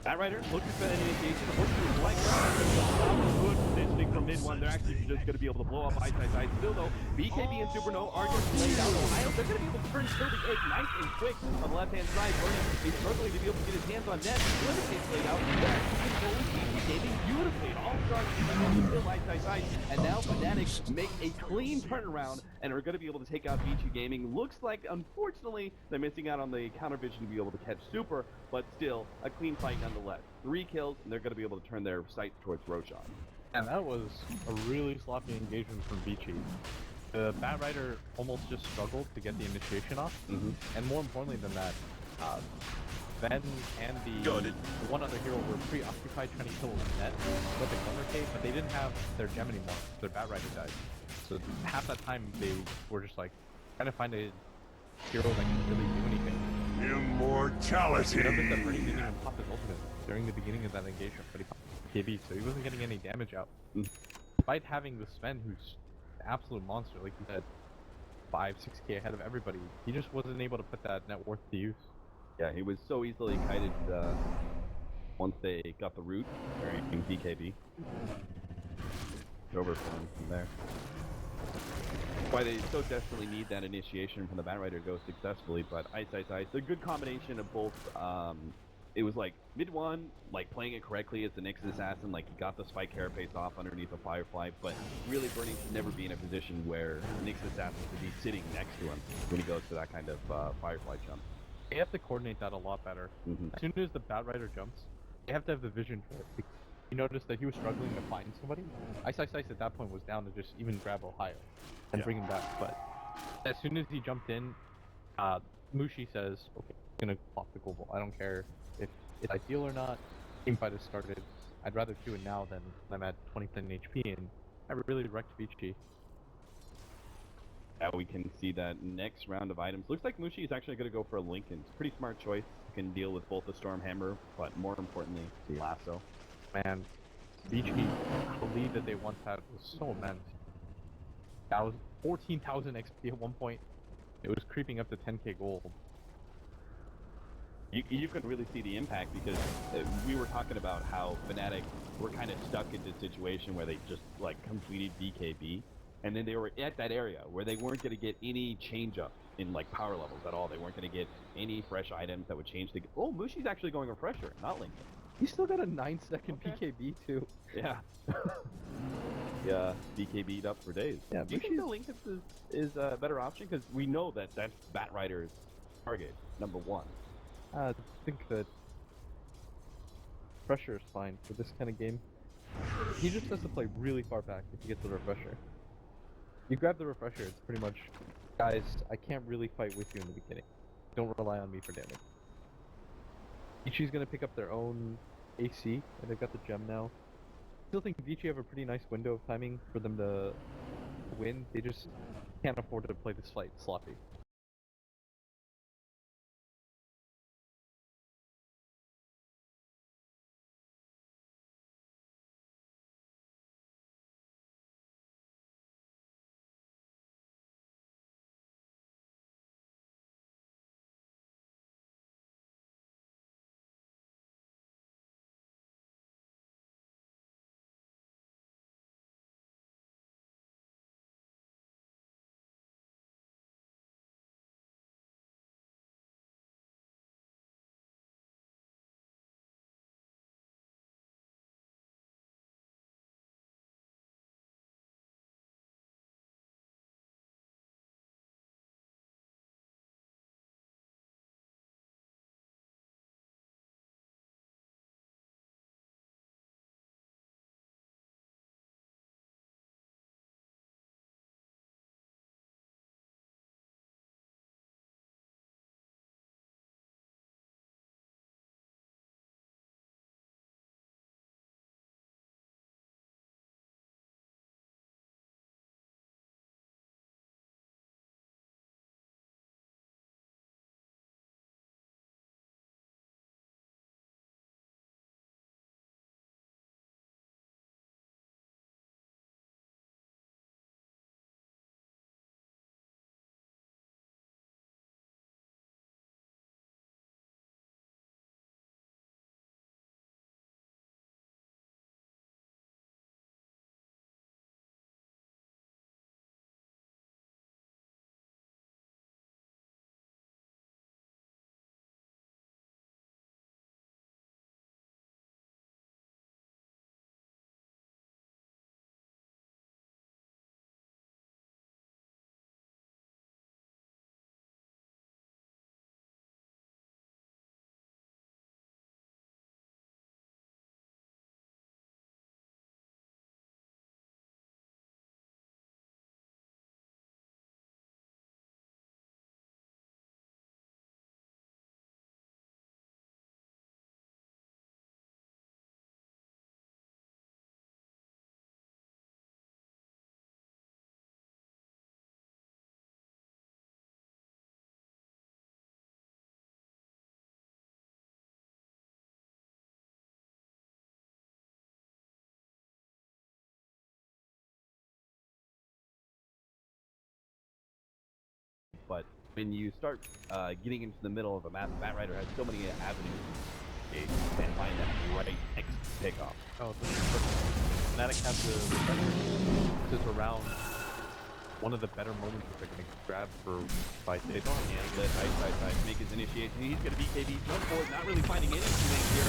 Bat Rider looking for that initiation. Unfortunately, like good positioning from mid one. They're actually just going to be able to blow up Ice. Still though, BKB and Supernova are going to lay down Ohio. They're going to be able to turn Kirby egg nice and quick on the left-hand side. Burning is struggling to be able to get his hands on net. Limitates laid out. They're actually controlling BKB beautifully. All strong still Ice. And now Fnatic make a clean turnaround and are going to be able to take out Vici Gaming. Looks like, unfortunately, they're missing out on the counter vision to be able to catch Super, but still a clean fight nonetheless. 3 kills, and they're going to be able to turn their sights towards Roshan. And that was a really sloppy engagement from Vici. The Bat Rider almost just struggled to get the initiation off, and more importantly than that, Ben and the one other hero were preoccupied trying to kill Net with the counter K, but they didn't have their gem anymore. Their Bat Rider died. So half that time they were just like trying to find a hero that can really do anything. Immortality! You notice that Bernie didn't even pop his ultimate during the beginning of that engagement, but he popped KB, so he wasn't getting any damage out. Despite having the Sven, who's an absolute monster, like you said, 5-6k ahead of everybody, he just wasn't able to put that net worth to use. Yeah, he was so easily kited once they got the root carrying BKB. Overflowing from there. Why they so desperately need that initiation from the Batrider to go successfully, but Ice, a good combination of both. It was like mid one, like playing it correctly as the Nyx assassin, like he got the spike carapace off underneath the Firefly, but really Burning should never be in a position where Nyx assassin should be sitting next to him when he goes for that kind of Firefly jump. They have to coordinate that a lot better. As soon as the Batrider jumps, they have to have the vision for it. You noticed that he was struggling to find somebody. Ice at that point was down to just even grab Ohio and bring him back, but as soon as he jumped in, Mushi says, okay, I'm gonna pop the global. I don't care if it's ideal or not. Teamfight has started. I'd rather do it now than I'm at 20% HP, and I really wrecked Vici. Yeah, we can see that next round of items. Looks like Mushi is actually going to go for a Lincoln. It's a pretty smart choice. Can deal with both the Stormhammer, but more importantly, the Lasso. Man, Vici, the lead that they once had was so immense. That was 14,000 XP at one point. It was creeping up to 10k gold. You could really see the impact because we were talking about how Fnatic were kind of stuck in this situation where they just like completed BKB, and then they were at that area where they weren't going to get any change up in like power levels at all. They weren't going to get any fresh items that would change the. Oh, Mushi's actually going Refresher, not Lincoln. He still got a 9-second BKB too. Yeah. Yeah, BKB'd up for days. Yeah, do you think the Lincoln is a better option? Because we know that that's Batrider's target, number one. I think that pressure is fine for this kind of game. He just has to play really far back if he gets the Refresher. You grab the Refresher, it's pretty much, guys, I can't really fight with you in the beginning. Don't rely on me for damage. Vici's gonna pick up their own AC, and they've got the gem now. I still think Vici have a pretty nice window of timing for them to win. They just can't afford to play this fight sloppy. But when you start getting into the middle of a map, Batrider has so many avenues gate and find that right next pickoff. Oh, this is perfect. Fnatic has the refresher. This is around one of the better moments that they're going to grab for Vici. And let Ice make his initiation. He's going to BKB jump forward, not really finding any swing here.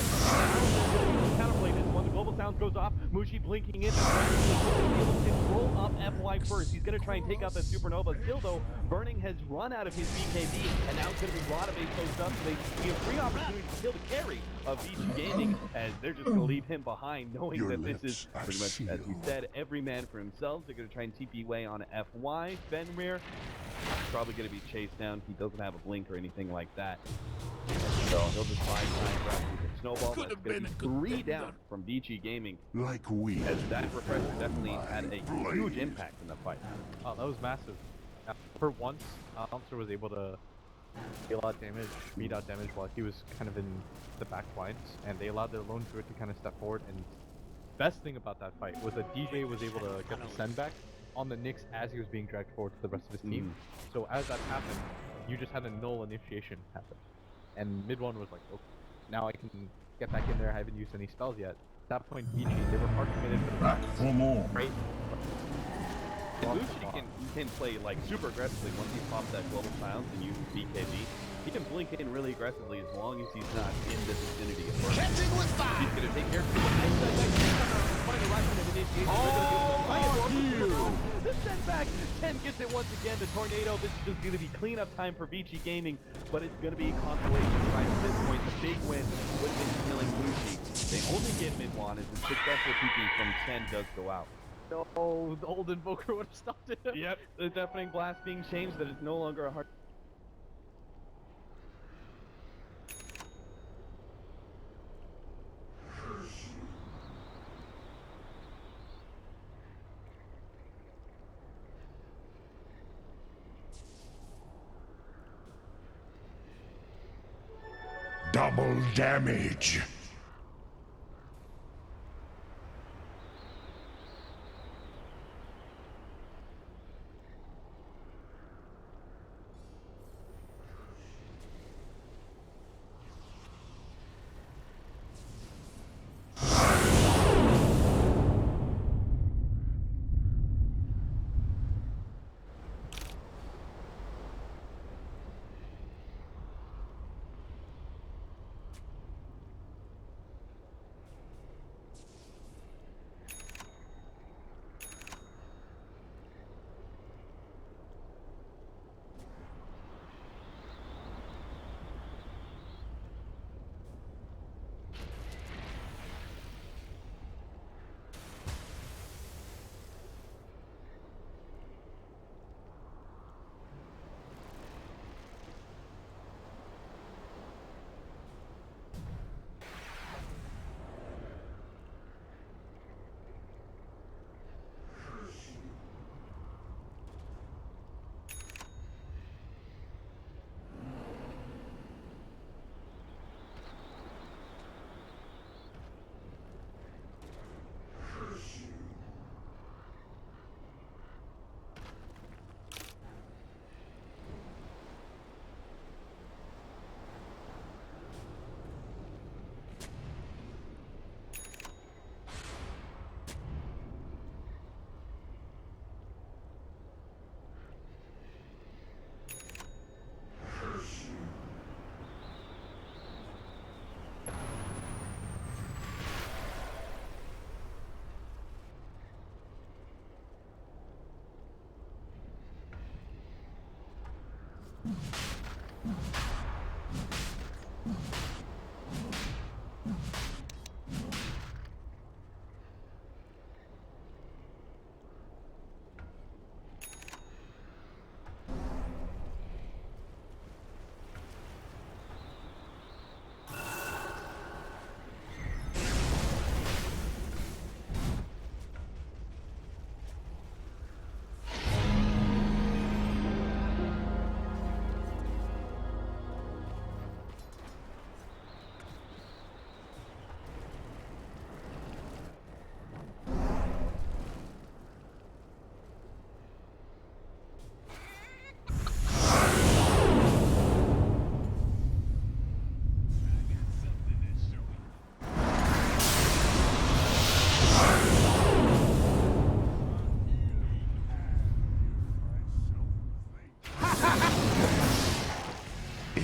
Counterplay this one. The global sound goes off. Mushi blinking in. Control up FY first. He's going to try and take out that supernova. Still though, Burning has run out of his BKB, and now it's going to be a lot of base post up. So they give free opportunity to kill the carry of Vici Gaming, as they're just going to leave him behind, knowing that this is pretty much, as we said, every man for himself. They're going to try and TP away on FY. Fenrir probably going to be chased down. He doesn't have a blink or anything like that. So he'll just buy time grab with a snowball. That's going to be 3 down from Vici Gaming. Like we. As that refresher definitely had a huge impact in the fight. Oh, that was massive. For once, Alcer was able to deal out damage, beat out damage while he was kind of in the back lines, and they allowed their lone druid to kind of step forward. And best thing about that fight was that DJ was able to get the send back on the Nyx as he was being dragged forward to the rest of his team. So as that happened, you just had a null initiation happen. And mid one was like, okay, now I can get back in there. I haven't used any spells yet. At that point, Vici, they were hard committed for the Back for more. Right. And Luci can play like super aggressively once he pops that global silence and uses BKB. He can blink in really aggressively as long as he's not in the vicinity of Burning. Catching with fire. He's gonna take care of the setback. 10 gets it once again. The tornado. This is just gonna be cleanup time for Vici Gaming, but it's gonna be a consolation prize at this point. The big win would have been killing Luci. They only get mid one as the successful TP from 10 does go out. no, the old invoker would have stopped it. Yep, the deafening blast being changed, that it's no longer a hard. Double damage.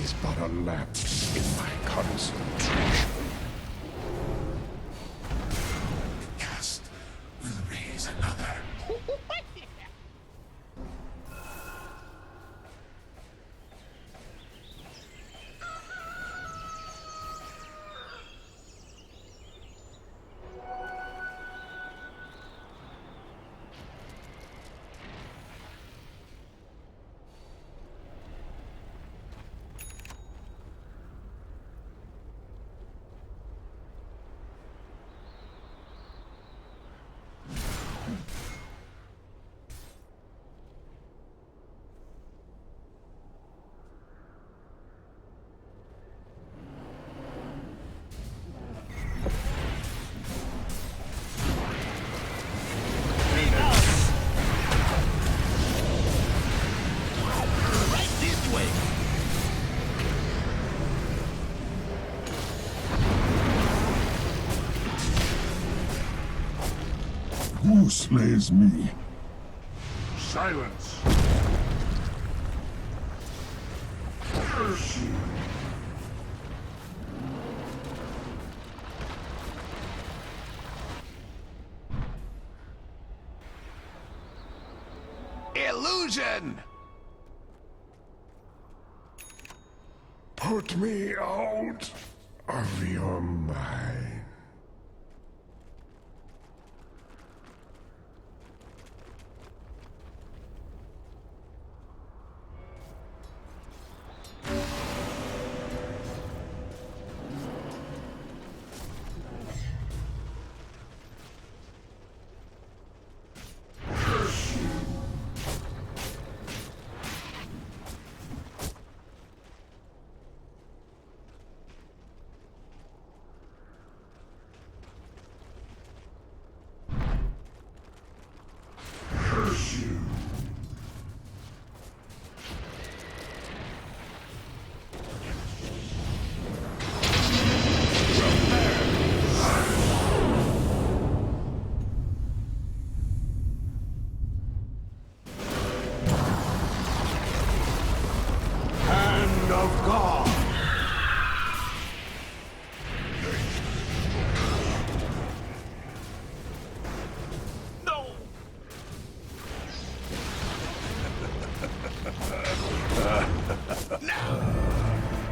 is but a lapse in my concentration. Cast will raise another. Who slays me? Silence! Curse you! Illusion! Put me out of your mind.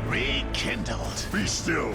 Rekindled. Be still.